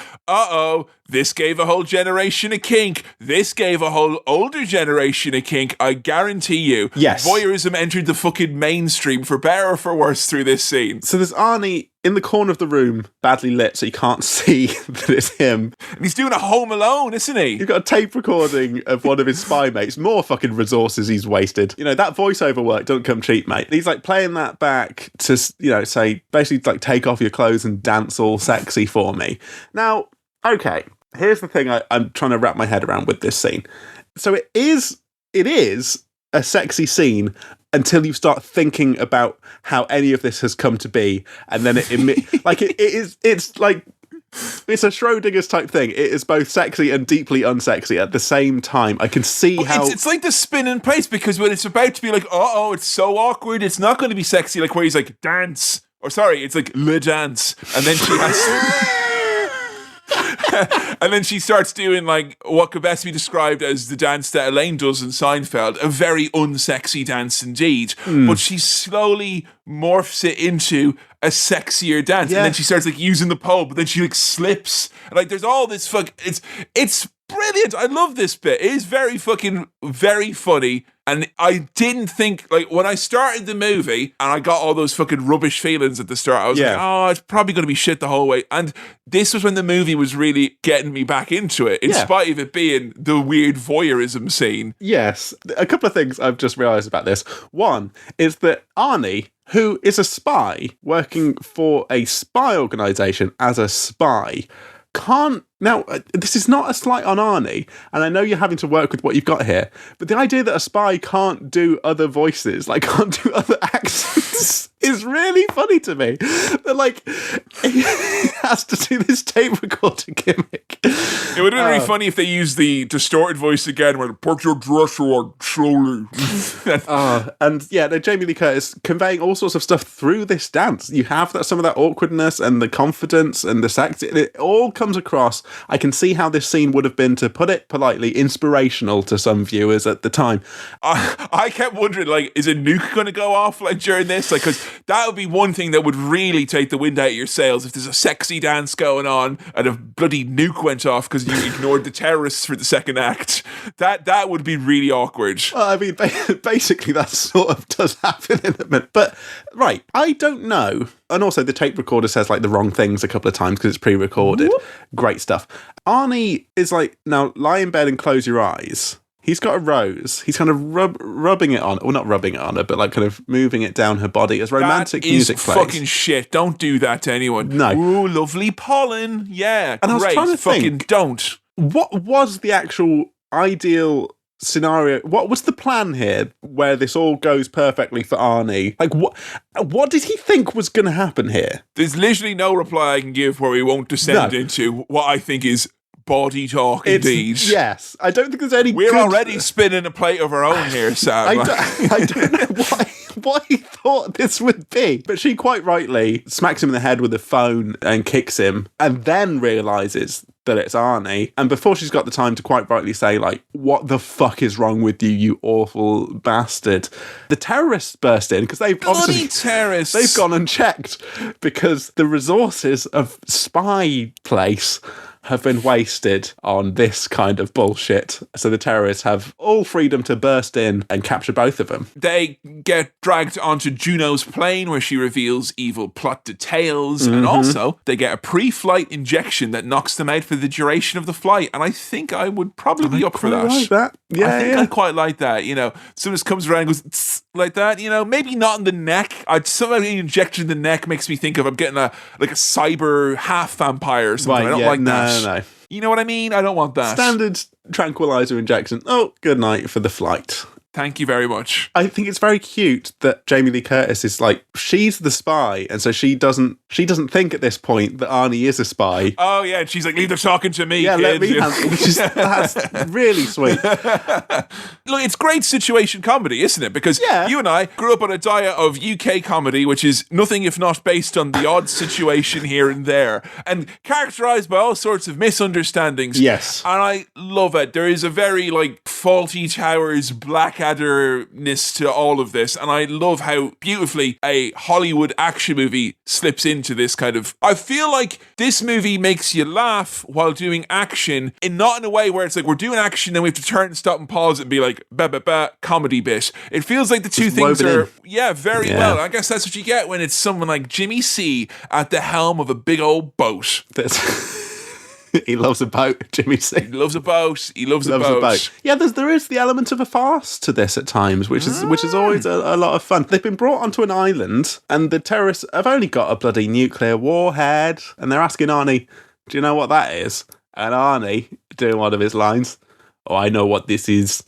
this gave a whole generation a kink. This gave a whole older generation a kink. I guarantee you. Yes. Voyeurism entered the fucking mainstream for better or for worse through this scene. So there's Arnie in the corner of the room, badly lit, so you can't see that it's him. And he's doing a Home Alone, isn't he? He's got a tape recording of one of his spy mates. More fucking resources he's wasted. You know, that voiceover work don't come cheap, mate. He's like playing that back to, you know, say, basically like take off your clothes and dance all sexy for me. Now, okay, here's the thing I'm trying to wrap my head around with this scene. So it is a sexy scene until you start thinking about how any of this has come to be, and then it's a Schrodinger's type thing. It is both sexy and deeply unsexy at the same time. I can see how it's like the spin in place, because when it's about to be like, it's so awkward, it's not going to be sexy, like where he's like, dance, or sorry, it's like le dance, and then she has and then she starts doing like what could best be described as the dance that Elaine does in Seinfeld, a very unsexy dance indeed, but she slowly morphs it into a sexier dance, and then she starts like using the pole, but then she like slips, and like there's all this it's brilliant. I love this bit. It is very funny. And I didn't think, like, when I started the movie and I got all those fucking rubbish feelings at the start, I was like, it's probably going to be shit the whole way. And this was when the movie was really getting me back into it, in spite of it being the weird voyeurism scene. Yes. A couple of things I've just realised about this. One is that Arnie, who is a spy working for a spy organisation as a spy, can't... Now, this is not a slight on Arnie, and I know you're having to work with what you've got here, but the idea that a spy can't do other voices, like can't do other accents, is really funny to me. That, like, he has to do this tape recording gimmick. It would have been really funny if they used the distorted voice again, where put your dress on slowly. And yeah, Jamie Lee Curtis conveying all sorts of stuff through this dance. You have some of that awkwardness and the confidence and the sex. It all comes across. I can see how this scene would have been, to put it politely, inspirational to some viewers at the time. I kept wondering, like, is a nuke going to go off like during this? Like, because that would be one thing that would really take the wind out of your sails, if there's a sexy dance going on and a bloody nuke went off because you ignored the terrorists for the second act. That would be really awkward. I mean, basically that sort of does happen in a minute. But, right, I don't know. And also the tape recorder says like the wrong things a couple of times because it's pre-recorded. Whoop. Great stuff. Arnie is like, now lie in bed and close your eyes. He's got a rose. He's kind of rubbing it on, well, not rubbing it on her, but like kind of moving it down her body as romantic music plays. Fucking shit. Don't do that to anyone. No. Ooh, lovely pollen. Yeah, and great. I was trying to fucking don't. What was the actual ideal scenario? What was the plan here where this all goes perfectly for Arnie? Like, what did he think was going to happen here? There's literally no reply I can give where we won't descend into what I think is body talk indeed. Yes. I don't think there's any We're already spinning a plate of our own here, Sam. I don't know what he thought this would be. But she quite rightly smacks him in the head with the phone and kicks him, and then realises that it's Arnie. And before she's got the time to quite rightly say, like, what the fuck is wrong with you, you awful bastard? The terrorists burst in, because they've bloody terrorists. They've gone unchecked, because the resources of Spy Place have been wasted on this kind of bullshit. So the terrorists have all freedom to burst in and capture both of them. They get dragged onto Juno's plane, where she reveals evil plot details, and also they get a pre-flight injection that knocks them out for the duration of the flight. And I think I would probably be up for that. Like that. Yeah, I think I quite like that. You know, someone just comes around and goes tss, like that. You know, maybe not in the neck. Somebody injection in the neck makes me think of I'm getting a cyber half vampire or something. I don't like that. No. You know what I mean? I don't want that. Standard tranquilizer injection. Oh, good night for the flight. Thank you very much. I think it's very cute that Jamie Lee Curtis is like, she's the spy, and so she doesn't think at this point that Arnie is a spy. Oh yeah, and she's like, leave the talking to me, yeah, kid. let me handle, that's really sweet. Look, it's great situation comedy, isn't it? Because you and I grew up on a diet of UK comedy, which is nothing if not based on the odd situation here and there, and characterized by all sorts of misunderstandings. Yes. And I love it. There is a very like Faulty Towers, Blackadder-ness to all of this, and I love how beautifully a Hollywood action movie slips into this kind of... I feel like this movie makes you laugh while doing action, and not in a way where it's like, we're doing action, then we have to turn, stop, and pause it and be like, comedy bit. It feels like the two things are... Yeah, very well. I guess that's what you get when it's someone like Jimmy C at the helm of a big old boat. He loves a boat, Jimmy C. He loves a boat. He loves a boat. Yeah, there is the element of a farce to this at times, which is always a lot of fun. They've been brought onto an island, and the terrorists have only got a bloody nuclear warhead, and they're asking Arnie, do you know what that is? And Arnie, doing one of his lines, oh, I know what this is.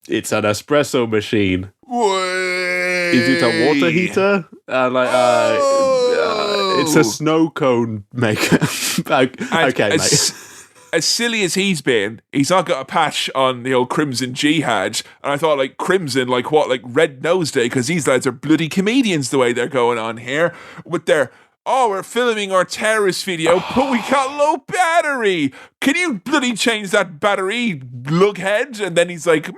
It's an espresso machine. Wait. Is it a water heater? It's a snow cone maker. Okay, mate. As silly as he's been, he's not got a patch on the old Crimson Jihad. And I thought, like, Crimson, like what? Like Red Nose Day? Because these lads are bloody comedians the way they're going on here. With their, we're filming our terrorist video, but we got low battery. Can you bloody change that battery, lughead? And then he's like...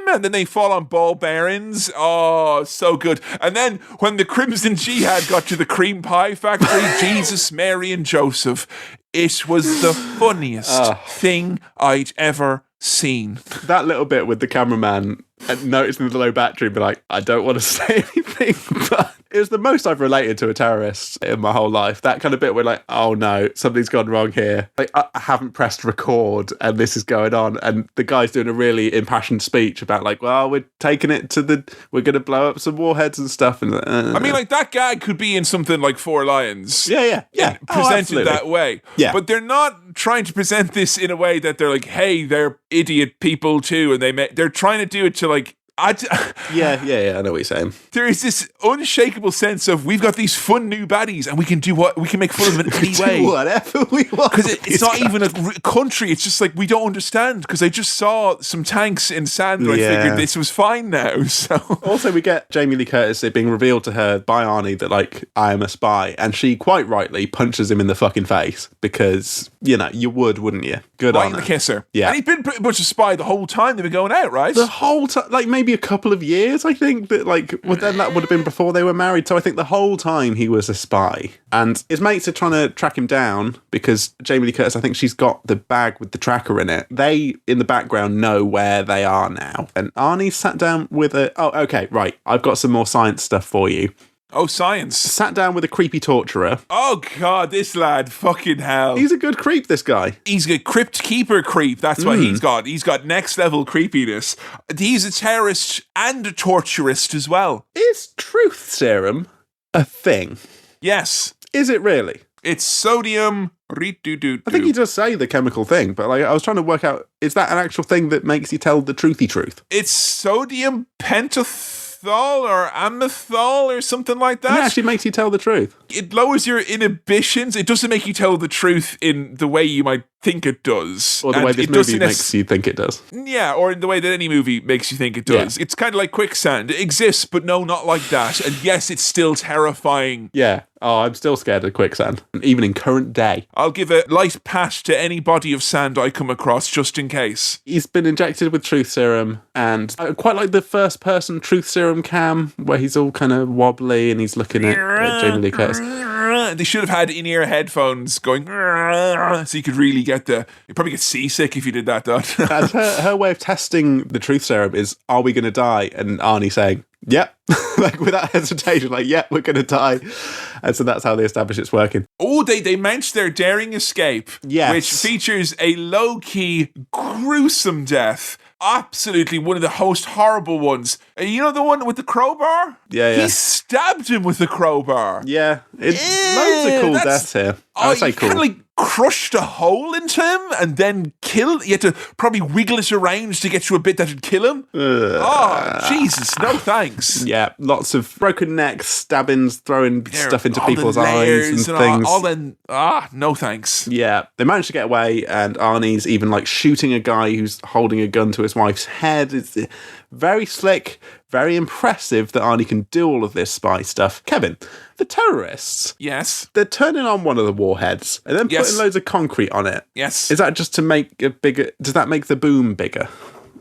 And then they fall on ball bearings. Oh, so good. And then when the Crimson Jihad got to the cream pie factory, Jesus, Mary, and Joseph, it was the funniest thing I'd ever seen. That little bit with the cameraman noticing the low battery, be like, I don't want to say anything, but it was the most I've related to a terrorist in my whole life. That kind of bit where like, oh no, something's gone wrong here. Like, I haven't pressed record and this is going on. And the guy's doing a really impassioned speech about like, well, we're taking it to we're going to blow up some warheads and stuff. And I mean, like that gag could be in something like Four Lions. Yeah. Presented that way. Yeah. But they're not trying to present this in a way that they're like, hey, they're idiot people too. And they're trying to do it to like, Yeah, I know what you're saying. There is this unshakable sense of we've got these fun new baddies and we can do what we can make fun of them in any way. Whatever we want. Because it's not even a country. It's just like we don't understand because they just saw some tanks in sand. I figured this was fine now. So also we get Jamie Lee Curtis, it being revealed to her by Arnie that like I am a spy, and she quite rightly punches him in the fucking face because you would, wouldn't you? Good on her. The kisser. Yeah, and he'd been pretty much a spy the whole time they've been going out, right? The whole time, like maybe a couple of years, I think, that like, well, then that would have been before they were married. So I think the whole time he was a spy. And his mates are trying to track him down because Jamie Lee Curtis, I think she's got the bag with the tracker in it. They, in the background, know where they are now. And Arnie sat down with okay, right, I've got some more science stuff for you. Oh, science. Sat down with a creepy torturer. Oh, God, this lad, fucking hell. He's a good creep, this guy. He's a crypt keeper creep. That's what he's got. He's got next level creepiness. He's a terrorist and a torturist as well. Is truth serum a thing? Yes. Is it really? It's sodium. I think he does say the chemical thing, but like I was trying to work out, is that an actual thing that makes you tell the truthy truth? It's sodium pentothal or amethol or something like that. It actually makes you tell the truth. It lowers your inhibitions. It doesn't make you tell the truth in the way you might think it does. Or the way this movie makes you think it does. Yeah, or in the way that any movie makes you think it does. Yeah. It's kind of like quicksand. It exists, but no, not like that. And yes, it's still terrifying. Yeah. Oh, I'm still scared of quicksand, even in current day. I'll give a light pat to any body of sand I come across, just in case. He's been injected with truth serum, and I quite like the first person truth serum cam, where he's all kind of wobbly and he's looking at Jamie Lee Curtis. They should have had in-ear headphones going, so you could really get you'd probably get seasick if you did that, though. And her way of testing the truth serum is, are we going to die? And Arnie saying, yep. Like without hesitation, like, yep, we're going to die. And so that's how they establish it's working. Oh, they mount their daring escape, yes, which features a low-key, gruesome death. Absolutely one of the most horrible ones. You know the one with the crowbar? Yeah. He stabbed him with the crowbar. Yeah. It's loads of cool deaths here. I would say cool. Kind of like crushed a hole into him and then killed. You had to probably wiggle it around to get to a bit that would kill him. Oh, Jesus. No thanks. Yeah. Lots of broken necks, stabbings, throwing stuff into people's eyes and things. No thanks. Yeah. They managed to get away, and Arnie's even like shooting a guy who's holding a gun to his wife's head. It's very slick, very impressive that Arnie can do all of this spy stuff. Kevin, the terrorists, Yes. they're turning on one of the warheads and then Yes. putting loads of concrete on it. Yes. Is that just to make it bigger? Does that make the boom bigger?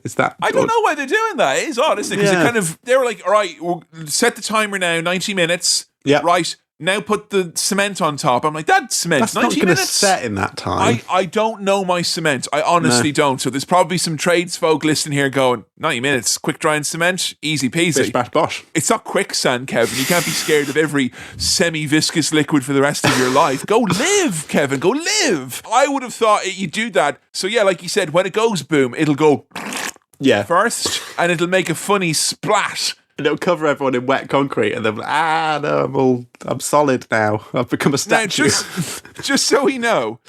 Is that? I don't know why they're doing that. It is odd, isn't it? Because they were like, all right, we'll set the timer now, 90 minutes. Yeah. Right. Now put the cement on top. I'm like, that cement, That's 90 not going to minutes? set in that time. I don't know my cement. I honestly don't. So there's probably some tradesfolk listening here going, 90 minutes, quick drying cement, easy peasy. Bish bash bosh. It's not quicksand, Kevin. You can't be scared of every semi-viscous liquid for the rest of your life. Go live, Kevin. Go live. I would have thought you do that. So yeah, like you said, when it goes boom, it'll go Yeah. first and it'll make a funny splat. And it'll cover everyone in wet concrete, and they're like, no, I'm solid now. I've become a Now, statue. just so we know,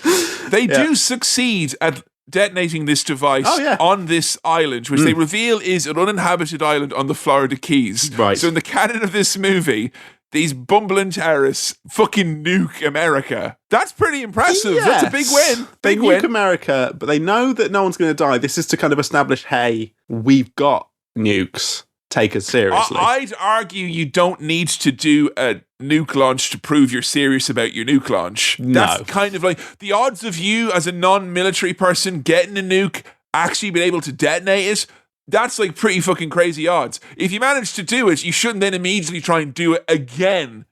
they do succeed at detonating this device on this island, which they reveal is an uninhabited island on the Florida Keys. Right. So in the canon of this movie, these bumbling terrorists fucking nuke America. That's pretty impressive. Yes. That's a big win. They Big nuke win. America, but they know that no one's going to die. This is to kind of establish, hey, we've got nukes. Take us seriously. I'd argue you don't need to do a nuke launch to prove you're serious about your nuke launch. No. That's kind of like the odds of you as a non-military person getting a nuke, actually being able to detonate it. That's like pretty fucking crazy odds. If you manage to do it, you shouldn't then immediately try and do it again.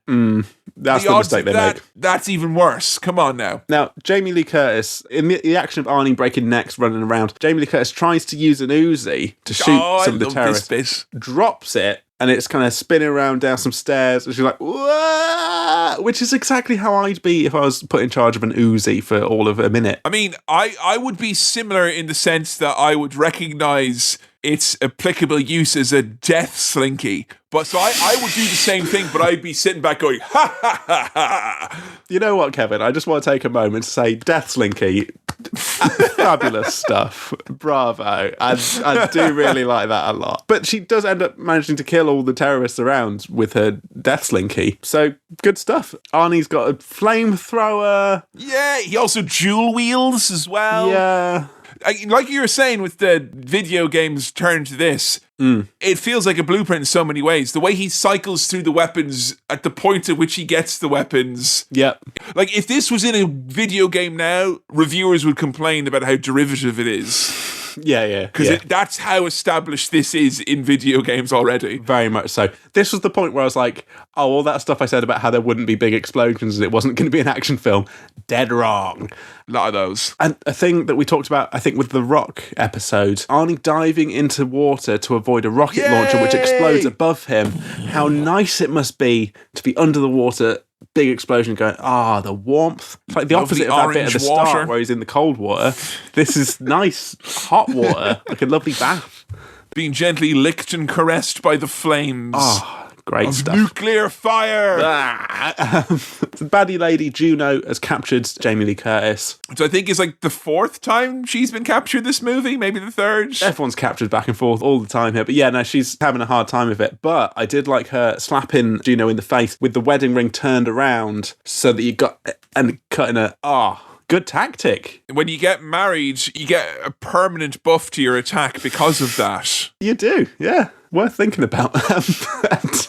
That's the odds mistake of they make. That's even worse. Come on now. Now, Jamie Lee Curtis, in the action of Arnie breaking necks, running around, Jamie Lee Curtis tries to use an Uzi to shoot some of the terrorists. This bit. Drops it, and it's kind of spinning around down some stairs, and she's like, "Whoa!" Which is exactly how I'd be if I was put in charge of an Uzi for all of a minute. I mean, I would be similar in the sense that I would recognize its applicable use as a death slinky. But so I would do the same thing, but I'd be sitting back going, ha ha ha ha. You know what, Kevin? I just want to take a moment to say, Death Slinky, fabulous stuff. Bravo. I do really like that a lot. But she does end up managing to kill all the terrorists around with her Death Slinky. So, good stuff. Arnie's got a flamethrower. Yeah, he also dual wields as well. Yeah. Like you were saying with the video games turn to this, it feels like a blueprint in so many ways. The way he cycles through the weapons at the point at which he gets the weapons. Yep. Like, if this was in a video game now, reviewers would complain about how derivative it is. Yeah. Because that's how established this is in video games already. Very much so. This was the point where I was like, oh, all that stuff I said about how there wouldn't be big explosions and it wasn't going to be an action film, dead wrong. A lot of those. And a thing that we talked about, I think, with the Rock episode, Arnie diving into water to avoid a rocket launcher which explodes above him. How nice it must be to be under the water, big explosion going, the warmth. It's like the opposite of that bit at the start where he's in the cold water. This is nice, hot water, like a lovely bath. Being gently licked and caressed by the flames. Great of stuff. Nuclear fire. The baddie lady Juno has captured Jamie Lee Curtis. Which I think is like the fourth time she's been captured this movie, maybe the third. Everyone's captured back and forth all the time here. But yeah, no, she's having a hard time with it. But I did like her slapping Juno in the face with the wedding ring turned around so that you got and cutting her. Good tactic. When you get married, you get a permanent buff to your attack because of that. You do, yeah. Worth thinking about.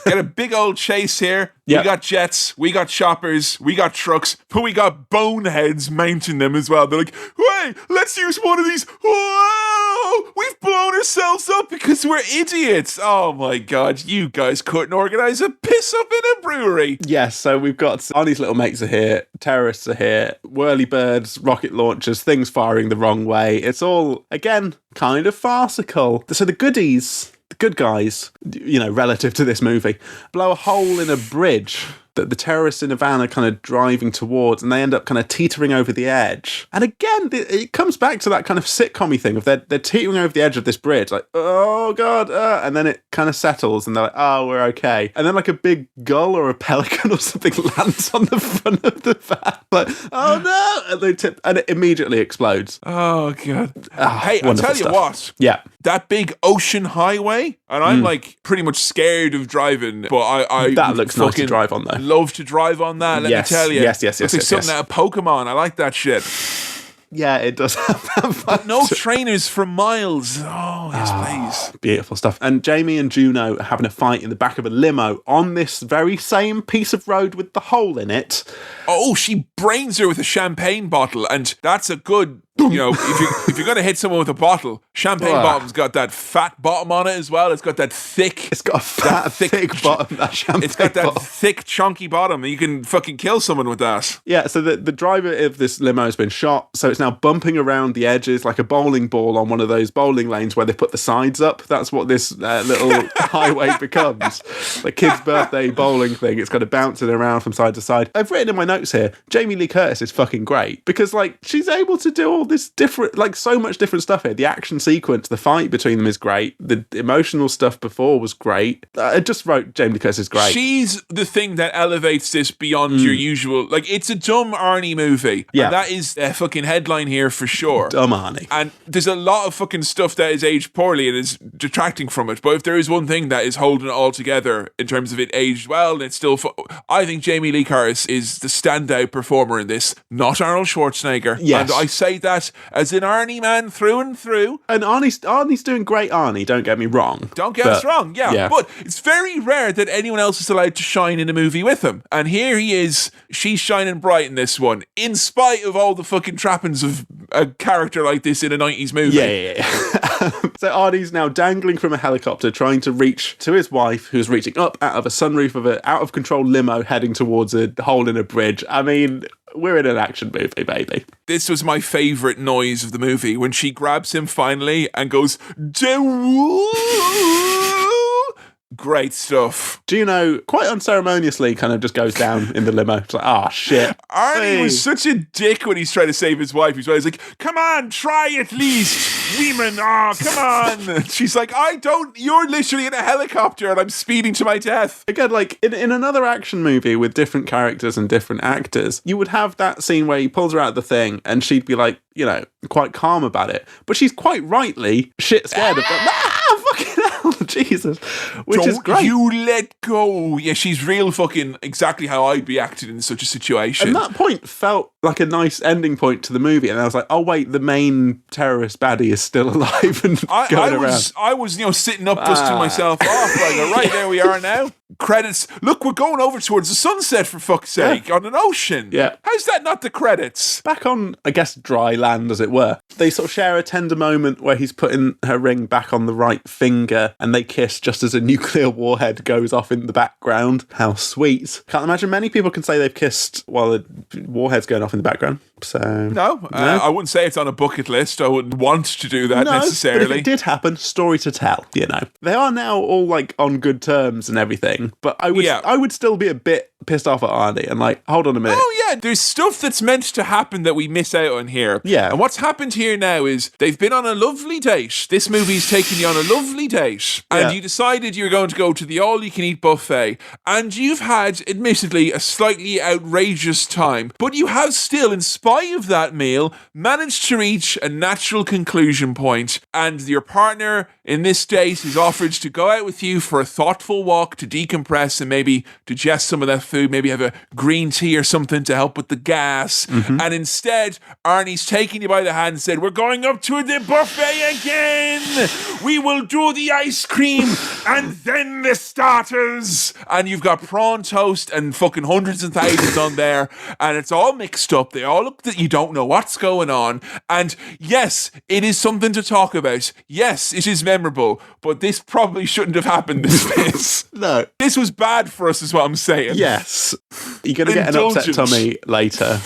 Get a big old chase here. Yep. We got jets, we got choppers, we got trucks, but we got boneheads mounting them as well. They're like, hey, let's use one of these. Whoa! We've blown ourselves up because we're idiots. Oh my God, you guys couldn't organise a piss up in a brewery. Yes, so we've got Arnie's little mates are here, terrorists are here, whirlybirds, rocket launchers, things firing the wrong way. It's all, again, kind of farcical. So the goodies, the good guys, relative to this movie, blow a hole in a bridge that the terrorists in a van are kind of driving towards, and they end up kind of teetering over the edge. And again, it comes back to that kind of sitcom-y thing of they're teetering over the edge of this bridge, like, oh God, and then it kind of settles, and they're like, oh, we're okay. And then like a big gull or a pelican or something lands on the front of the van, like, oh no, and they tip, and it immediately explodes. Oh God. Hey, I'll tell you what. Yeah. That big ocean highway, and I'm like pretty much scared of driving, but I that looks nice to drive on though. Love to drive on that, let me tell you. Yes. Looks like something out of Pokemon. I like that shit. Yeah, it does have that vibe. But no trainers for miles. Oh, yes, please. Beautiful stuff. And Jamie and Juno are having a fight in the back of a limo on this very same piece of road with the hole in it. Oh, she brains her with a champagne bottle, and that's a good... if you're going to hit someone with a bottle, champagne bottom's got that fat bottom on it as well. It's got that thick... It's got a thick bottom, that champagne It's got that bottom. thick, chunky bottom. You can fucking kill someone with that. Yeah, so the driver of this limo has been shot, so it's now bumping around the edges like a bowling ball on one of those bowling lanes where they put the sides up. That's what this little highway becomes. The kid's birthday bowling thing. It's kind of bouncing around from side to side. I've written in my notes here, Jamie Lee Curtis is fucking great because, like, she's able to do all this different, like, so much different stuff here. The action sequence, the fight between them is great. The emotional stuff before was great. I just wrote Jamie Lee Curtis is great. She's the thing that elevates this beyond your usual... Like, it's a dumb Arnie movie. Yeah. And that is a fucking headline here for sure. Dumb Arnie. And there's a lot of fucking stuff that is aged poorly and is detracting from it. But if there is one thing that is holding it all together in terms of it aged well, and it's still... I think Jamie Lee Curtis is the standout performer in this, not Arnold Schwarzenegger. Yes. And I say that as an Arnie man through and through. And Arnie's doing great Arnie, don't get me wrong. Don't get us wrong, yeah. But it's very rare that anyone else is allowed to shine in a movie with him. And here he is, she's shining bright in this one, in spite of all the fucking trappings of a character like this in a 90s movie. Yeah. So Arnie's now dangling from a helicopter, trying to reach to his wife, who's reaching up out of a sunroof of an out-of-control limo heading towards a hole in a bridge. I mean... We're in an action movie, baby. This was my favourite noise of the movie, when she grabs him finally and goes, great stuff. Juno, quite unceremoniously, kind of just goes down in the limo. It's like, shit. Arnie was such a dick when he's trying to save his wife. He's like, come on, try at least. Women, come on. She's like, you're literally in a helicopter and I'm speeding to my death. Again, like, in another action movie with different characters and different actors, you would have that scene where he pulls her out of the thing and she'd be like, quite calm about it. But she's quite rightly shit scared of that. Fucking hell, Jesus. Which is great. You let go. Yeah, she's real fucking exactly how I'd be acting in such a situation. And that point felt like a nice ending point to the movie. And I was like, oh, wait, the main terrorist baddie is still alive and going around. I was, sitting up, dusting myself off. Like, right, there we are now. Credits. Look, we're going over towards the sunset, for fuck's sake, on an ocean. Yeah. How's that not the credits? Back on, I guess, dry land, as it were. They sort of share a tender moment where he's putting her ring back on the right finger and they kiss just as a nuclear warhead goes off in the background. How sweet. Can't imagine many people can say they've kissed while the warhead's going off in the background. So No, I wouldn't say it's on a bucket list. I wouldn't want to do that necessarily. But if it did happen, story to tell, They are now all, like, on good terms and everything, but I would still be a bit pissed off at Arnie and like, hold on a minute. Oh yeah, there's stuff that's meant to happen that we miss out on here. Yeah. And what's happened here now is they've been on a lovely date. This movie's taken you on a lovely date. And you decided you're going to go to the all-you-can-eat buffet. And you've had, admittedly, a slightly outrageous time. But you have still, in spite of that meal, managed to reach a natural conclusion point. And your partner in this date is offered to go out with you for a thoughtful walk to decompress and maybe digest some of that food, maybe have a green tea or something to help with the gas. Mm-hmm. And instead, Arnie's taking you by the hand and said, we're going up to the buffet again. We will do the ice cream and then the starters. And you've got prawn toast and fucking hundreds and thousands on there. And it's all mixed up. They all look that you don't know what's going on. And yes, it is something to talk about. Yes, it is memorable. But this probably shouldn't have happened this way. No. This was bad for us is what I'm saying. Yes. You're going to get an upset tummy later.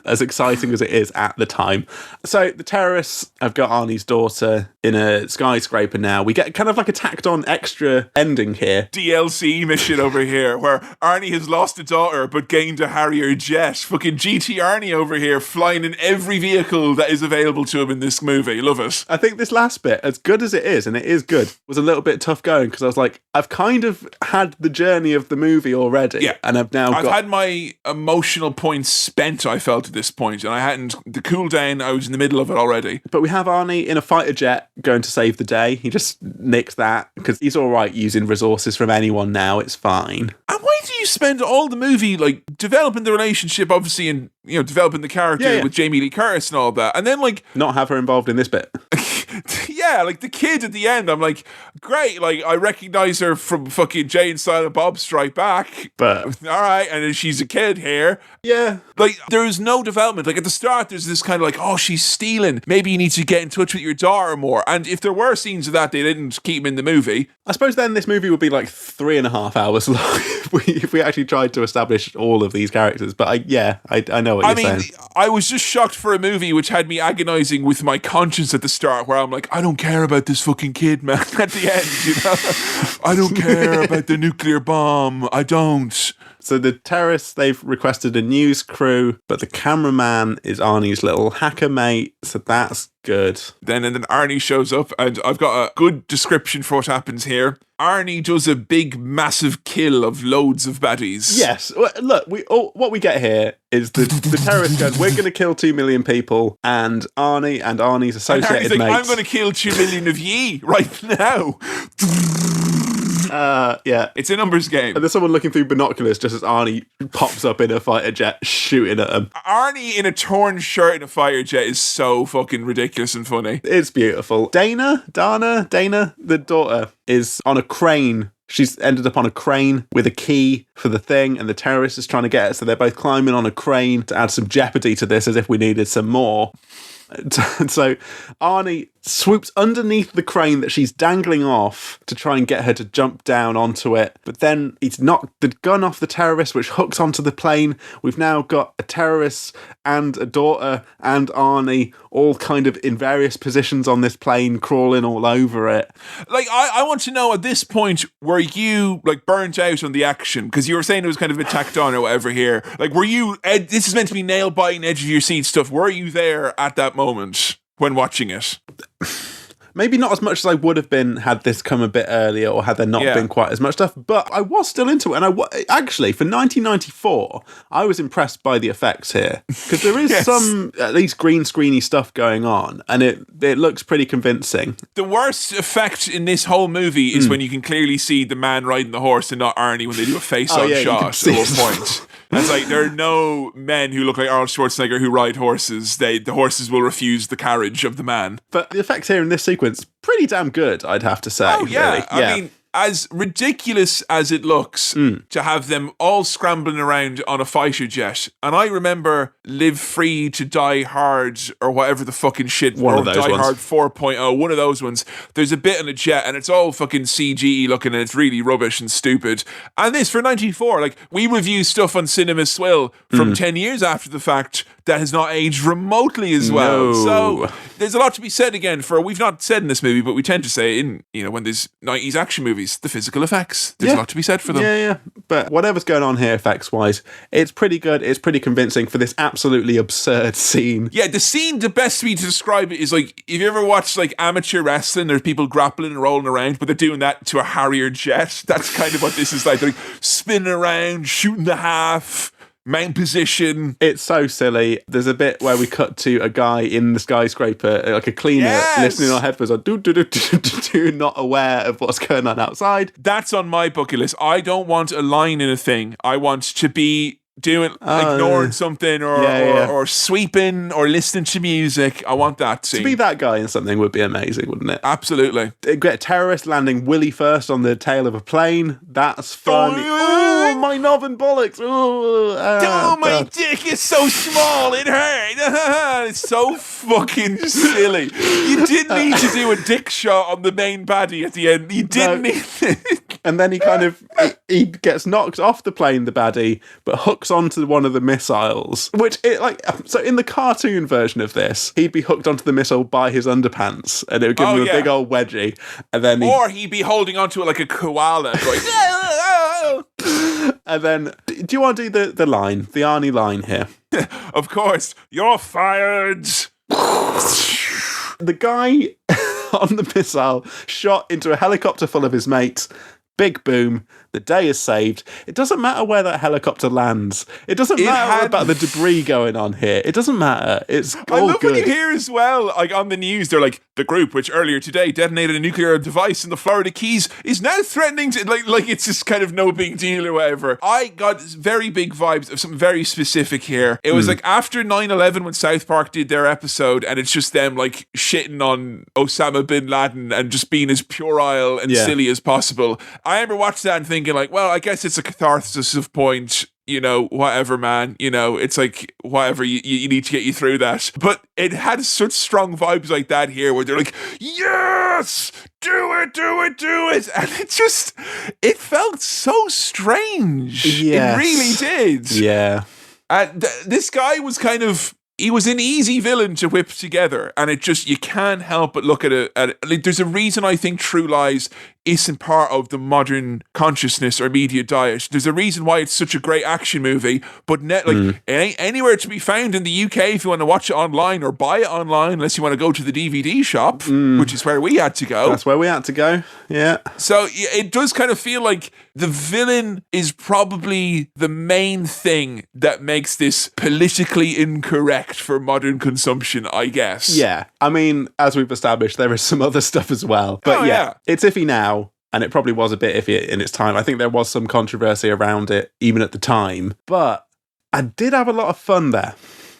As exciting as it is at the time. So the terrorists have got Arnie's daughter in a skyscraper now. We get kind of like a tacked on extra ending here. DLC mission over here where Arnie has lost a daughter but gained a Harrier jet. Fucking GT Arnie over here flying in every vehicle that is available to him in this movie. Love it. I think this last bit, as good as it is, and it is good, was a little bit tough going because I was like, I've kind of had the journey of the movie already. Yeah. And I've had my emotional points spent, I felt, at this point, and I hadn't the cool down. I was in the middle of it already. But we have Arnie in a fighter jet going to save the day. He just nicked that because he's all right using resources from anyone now. It's fine. And why do you spend all the movie like developing the relationship, obviously, and developing the character with Jamie Lee Curtis and all that, and then like not have her involved in this bit? Yeah, like the kid at the end, I'm like, great, like I recognize her from fucking Jay and Silent Bob Strike Back. But all right, and then she's a kid here. Yeah. Like there is no development. Like at the start, there's this kind of like, oh, she's stealing. Maybe you need to get in touch with your daughter more. And if there were scenes of that, they didn't keep them in the movie. I suppose then this movie would be like 3.5 hours long if we actually tried to establish all of these characters. But I know what you're saying. I was just shocked for a movie which had me agonizing with my conscience at the start, where I'm like, I don't care about this fucking kid, man. At the end, I don't care about the nuclear bomb. I don't. So the terrorists, they've requested a news crew, but the cameraman is Arnie's little hacker mate, so that's good. Then Arnie shows up, and I've got a good description for what happens here. Arnie does a big, massive kill of loads of baddies. Yes. Look, what we get here is the terrorist goes, we're going to kill 2 million people, and Arnie and Arnie's associated and Arnie's like, mates. I'm going to kill 2 million of ye right now. Yeah. It's a numbers game. And there's someone looking through binoculars just as Arnie pops up in a fighter jet shooting at them. Arnie in a torn shirt in a fighter jet is so fucking ridiculous and funny. It's beautiful. Dana, the daughter, is on a crane. She's ended up on a crane with a key for the thing, and the terrorist is trying to get it. So they're both climbing on a crane to add some jeopardy to this, as if we needed some more. And so Arnie swoops underneath the crane that she's dangling off to try and get her to jump down onto it. But then he's knocked the gun off the terrorist, which hooks onto the plane. We've now got a terrorist and a daughter and Arnie all kind of in various positions on this plane, crawling all over it. Like, I want to know at this point, were you like burnt out on the action? Because you were saying it was kind of a bit tacked on or whatever here. Like, were you, this is meant to be nail biting, edge of your seat stuff. Were you there at that moment when watching it? Maybe not as much as I would have been had this come a bit earlier or had there not been quite as much stuff, but I was still into it. And actually, for 1994, I was impressed by the effects here, because there is some, at least green screeny stuff going on, and it looks pretty convincing. The worst effect in this whole movie is when you can clearly see the man riding the horse and not Arnie when they do a face-on shot at one point. It's like, there are no men who look like Arnold Schwarzenegger who ride horses. The horses will refuse the carriage of the man. But the effects here in this sequence, pretty damn good, I'd have to say. Oh, yeah. Really. I mean, as ridiculous as it looks to have them all scrambling around on a fighter jet, and I remember Live Free to Die Hard or whatever the fucking shit, one of those Die ones. Hard 4.0, one of those ones. There's a bit on a jet and it's all fucking CGE looking and it's really rubbish and stupid. And this for 94, like we review stuff on Cinema Swill from 10 years after the fact that has not aged remotely as well. No. So there's a lot to be said again for, we've not said in this movie, but we tend to say in, when there's 90s action movies, the physical effects. There's a lot to be said for them. Yeah. But whatever's going on here effects-wise, it's pretty good. It's pretty convincing for this absolutely absurd scene. Yeah, the scene, the best way to describe it is like, if you ever watched like amateur wrestling, there's people grappling and rolling around, but they're doing that to a Harrier jet. That's kind of what this is like. They're like spinning around, shooting the half, main position. It's so silly. There's a bit where we cut to a guy in the skyscraper, like a cleaner, listening on headphones, like, do, not aware of what's going on outside. That's on my bucket list. I don't want a line in a thing. I want to be doing, ignoring something or sweeping or listening to music. I want that scene. To be that guy in something would be amazing, wouldn't it? Absolutely. Get a terrorist landing willy first on the tail of a plane. That's fun. Oh, my knob and bollocks. Oh, my dick is so small. It hurt. It's so fucking silly. You didn't need to do a dick shot on the main baddie at the end. You didn't need it. And then he kind of he gets knocked off the plane, the baddie, but hooks onto one of the missiles. Which so in the cartoon version of this, he'd be hooked onto the missile by his underpants, and it would give him a big old wedgie. And then he'd be holding onto it like a koala, going. And then, do you want to do the line, the Arnie line here? Of course, you're fired. The guy on the missile shot into a helicopter full of his mates. Big boom. The day is saved. It doesn't matter where that helicopter lands. It doesn't matter about the debris going on here. It doesn't matter. It's all good. I love when you hear as well, like on the news, they're like, the group which earlier today detonated a nuclear device in the Florida Keys is now threatening to, like it's just kind of no big deal or whatever. I got very big vibes of something very specific here. It was like after 9/11 when South Park did their episode, and it's just them like shitting on Osama bin Laden and just being as puerile and silly as possible. I remember watching that and thinking like, well, I guess it's a catharsis of point. You know, whatever, man. You know, it's like, whatever, you need to get you through that. But it had such strong vibes like that here where they're like, yes, do it. And it felt so strange. Yes. It really did. Yeah. This guy was he was an easy villain to whip together, and you can't help but look at it. Like, there's a reason I think True Lies isn't part of the modern consciousness or media diet. There's a reason why it's such a great action movie, but it ain't anywhere to be found in the UK if you want to watch it online or buy it online, unless you want to go to the DVD shop, which is where we had to go. That's where we had to go, yeah. So it does kind of feel like the villain is probably the main thing that makes this politically incorrect for modern consumption, I guess. Yeah, I mean, as we've established, there is some other stuff as well. But it's iffy now. And it probably was a bit iffy in its time. I think there was some controversy around it, even at the time. But I did have a lot of fun there.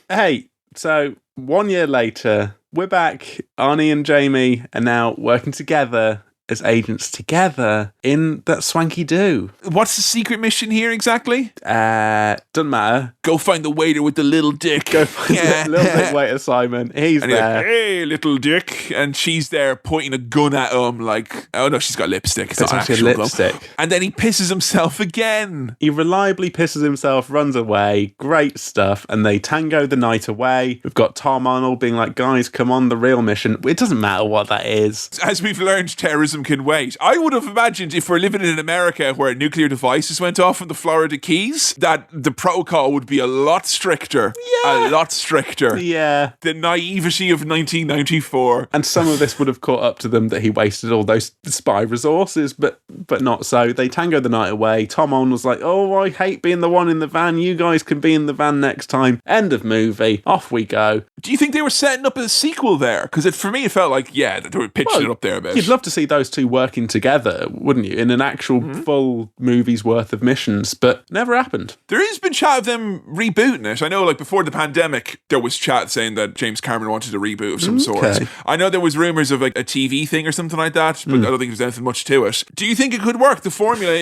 Hey, so 1 year later, we're back. Arnie and Jamie are now working together as agents together in that swanky do. What's the secret mission here exactly? Doesn't matter. Go find the waiter with the little dick. Go find the little dick waiter, Simon. He's and there. Like, hey, little dick. And she's there pointing a gun at him like, oh no, she's got lipstick. It's not actual lipstick. Gun. And then he pisses himself again. He reliably pisses himself, runs away. Great stuff. And they tango the night away. We've got Tom Arnold being like, guys, come on, the real mission. It doesn't matter what that is. As we've learned, terrorism can wait. I would have imagined if we're living in America where nuclear devices went off in the Florida Keys, that the protocol would be a lot stricter. Yeah. A lot stricter. Yeah. The naivety of 1994. And some of this would have caught up to them that he wasted all those spy resources, but not so. They tango the night away. Tom Arnold's like, oh, I hate being the one in the van. You guys can be in the van next time. End of movie. Off we go. Do you think they were setting up a sequel there? Because for me, it felt like, they were pitching it up there a bit. You'd love to see those two working together, wouldn't you? In an actual full movie's worth of missions, but never happened. There has been chat of them rebooting it. I know, like, before the pandemic, there was chat saying that James Cameron wanted a reboot of some sort. I know there was rumours of, like, a TV thing or something like that, but I don't think there's anything much to it. Do you think it could work, the formula,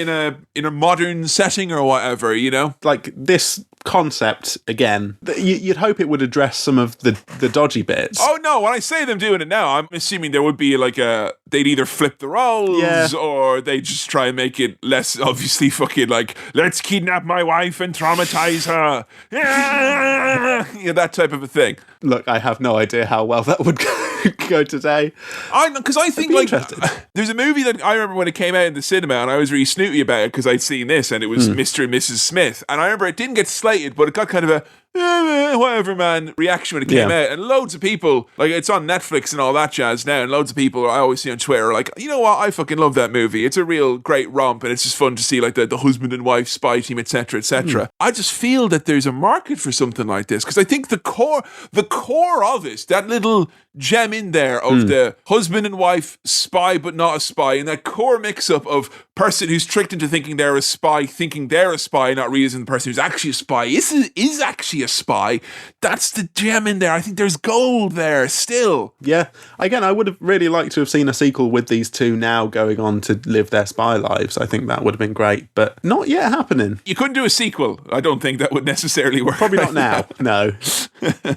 in a modern setting or whatever, you know? Like, this concept, again, you'd hope it would address some of the dodgy bits. Oh, no, when I say them doing it now, I'm assuming there would be, like, they'd either flip the roles, or they just try and make it less obviously fucking like, let's kidnap my wife and traumatize her. Yeah, that type of a thing. Look, I have no idea how well that would go today. Because I think, like, there's a movie that I remember when it came out in the cinema, and I was really snooty about it because I'd seen this, and it was Mr. and Mrs. Smith. And I remember it didn't get slated, but it got kind of a whatever, man, reaction when it came out. And loads of people, like, it's on Netflix and all that jazz now, and loads of people I always see on Twitter are like, you know what, I fucking love that movie. It's a real great romp, and it's just fun to see, like, the husband and wife spy team, etc., etc. I just feel that there's a market for something like this, because I think the core of it, that little gem in there of the husband and wife spy but not a spy, and that core mix-up of person who's tricked into thinking they're a spy, thinking they're a spy, not realizing the person who's actually a spy is actually a spy. That's the gem in there. I think there's gold there still. Yeah. Again, I would have really liked to have seen a sequel with these two now going on to live their spy lives. I think that would have been great, but not yet happening. You couldn't do a sequel. I don't think that would necessarily work. Probably not now. No.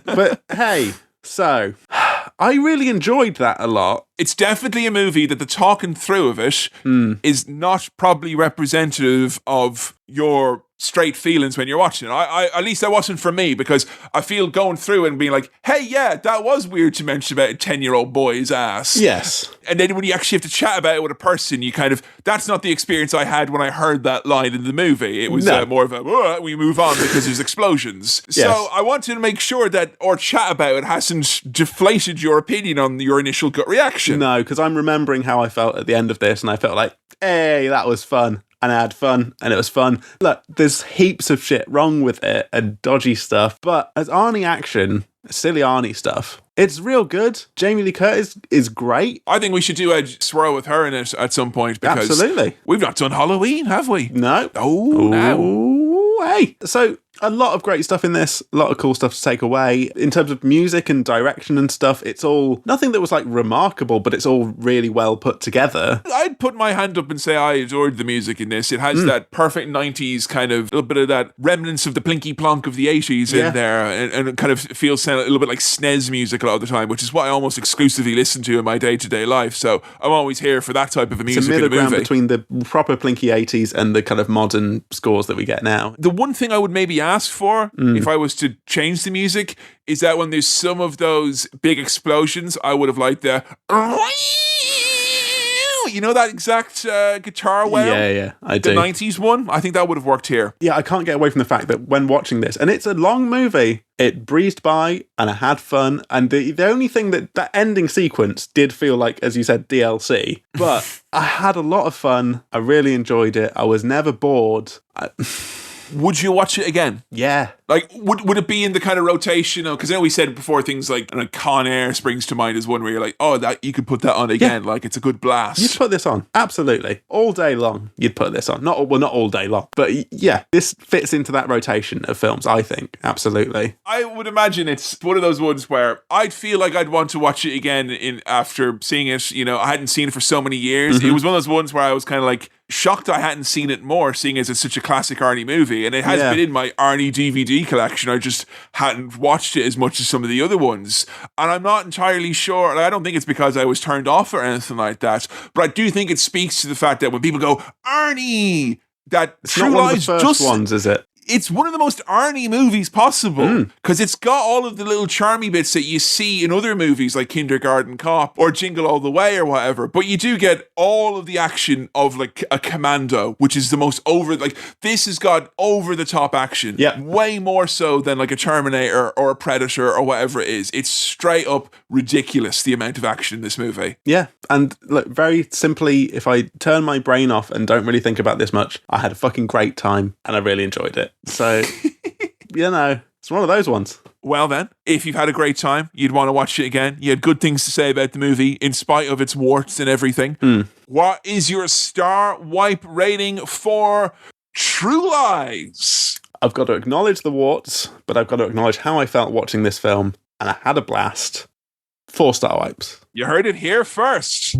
But hey, so I really enjoyed that a lot. It's definitely a movie that the talking through of it is not probably representative of your straight feelings when you're watching it. I at least that wasn't for me, because I feel going through and being like, hey, yeah, that was weird to mention about a 10-year-old boy's ass. Yes. And then when you actually have to chat about it with a person, you kind of, that's not the experience I had when I heard that line in the movie. It was more of a, we move on because there's explosions. Yes. So I wanted to make sure that our chat about it hasn't deflated your opinion on your initial gut reaction. No, because I'm remembering how I felt at the end of this, and I felt like, hey, that was fun. and I had fun, and it was fun. Look, there's heaps of shit wrong with it and dodgy stuff, but as Arnie action, silly Arnie stuff, it's real good. Jamie Lee Curtis is great. I think we should do a swirl with her in it at some point, because Absolutely. we've not done Halloween, have we? No. Oh, no. Ooh, hey. So, a lot of great stuff in this, a lot of cool stuff to take away. In terms of music and direction and stuff, it's all nothing that was like remarkable, but it's all really well put together. I'd put my hand up and say I adored the music in this. It has that perfect 90s kind of, a little bit of that remnants of the plinky plonk of the 80s in there, and it kind of feels a little bit like SNES music a lot of the time, which is what I almost exclusively listen to in my day-to-day life. So I'm always here for that type of music It's a middle in a movie. ground between the proper plinky 80s and the kind of modern scores that we get now. The one thing I would maybe ask for, if I was to change the music, is that when there's some of those big explosions, I would have liked the... You know that exact guitar wail? Yeah, I do. The 90s one? I think that would have worked here. Yeah, I can't get away from the fact that when watching this, and it's a long movie, it breezed by and I had fun. And the only thing that ending sequence did feel like, as you said, DLC. But I had a lot of fun. I really enjoyed it. I was never bored. Would you watch it again? Yeah. Like, would it be in the kind of rotation? Because I know we said before things like Con Air springs to mind as one where you're like, oh, that you could put that on again. Like, it's a good blast. You'd put this on. Absolutely. All day long, you'd put this on. Not all day long. But yeah, this fits into that rotation of films, I think. Absolutely. I would imagine it's one of those ones where I'd feel like I'd want to watch it again after seeing it. You know, I hadn't seen it for so many years. It was one of those ones where I was kind of like shocked I hadn't seen it more, seeing as it's such a classic Arnie movie. And it has been in my Arnie DVD collection. I just hadn't watched it as much as some of the other ones. And I'm not entirely sure. I don't think it's because I was turned off or anything like that. But I do think it speaks to the fact that when people go, Arnie, that It's True not one of Lies the first ones, is it? It's one of the most Arnie movies possible, because it's got all of the little charmy bits that you see in other movies like Kindergarten Cop or Jingle All the Way or whatever. But you do get all of the action of like a Commando, which is the most this has got over the top action. Yeah. Way more so than like a Terminator or a Predator or whatever it is. It's straight up ridiculous, the amount of action in this movie. Yeah. And look, very simply, if I turn my brain off and don't really think about this much, I had a fucking great time and I really enjoyed it. So, you know, it's one of those ones. Well then, if you've had a great time, you'd want to watch it again. You had good things to say about the movie, in spite of its warts and everything. What is your star wipe rating for True Lies? I've got to acknowledge the warts, but I've got to acknowledge how I felt watching this film, and I had a blast. 4-star wipes. You heard it here first.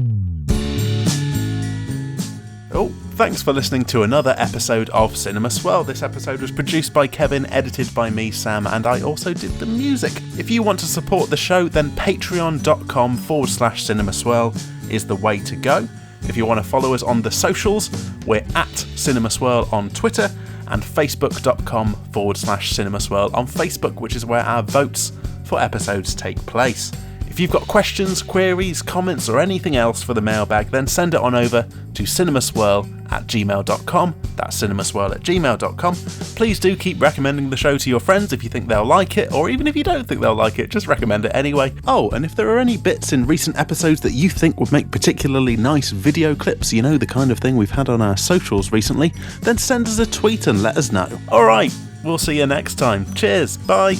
Oh, thanks for listening to another episode of Cinema Swirl. This episode was produced by Kevin, edited by me, Sam, and I also did the music. If you want to support the show, then patreon.com/Cinema Swirl is the way to go. If you want to follow us on the socials, we're at Cinema Swirl on Twitter and facebook.com/Cinema Swirl on Facebook, which is where our votes for episodes take place. If you've got questions, queries, comments, or anything else for the mailbag, then send it on over to cinemaswirl@gmail.com. That's cinemaswirl@gmail.com. Please do keep recommending the show to your friends if you think they'll like it, or even if you don't think they'll like it, just recommend it anyway. Oh, and if there are any bits in recent episodes that you think would make particularly nice video clips, you know, the kind of thing we've had on our socials recently, then send us a tweet and let us know. Alright, we'll see you next time. Cheers, bye.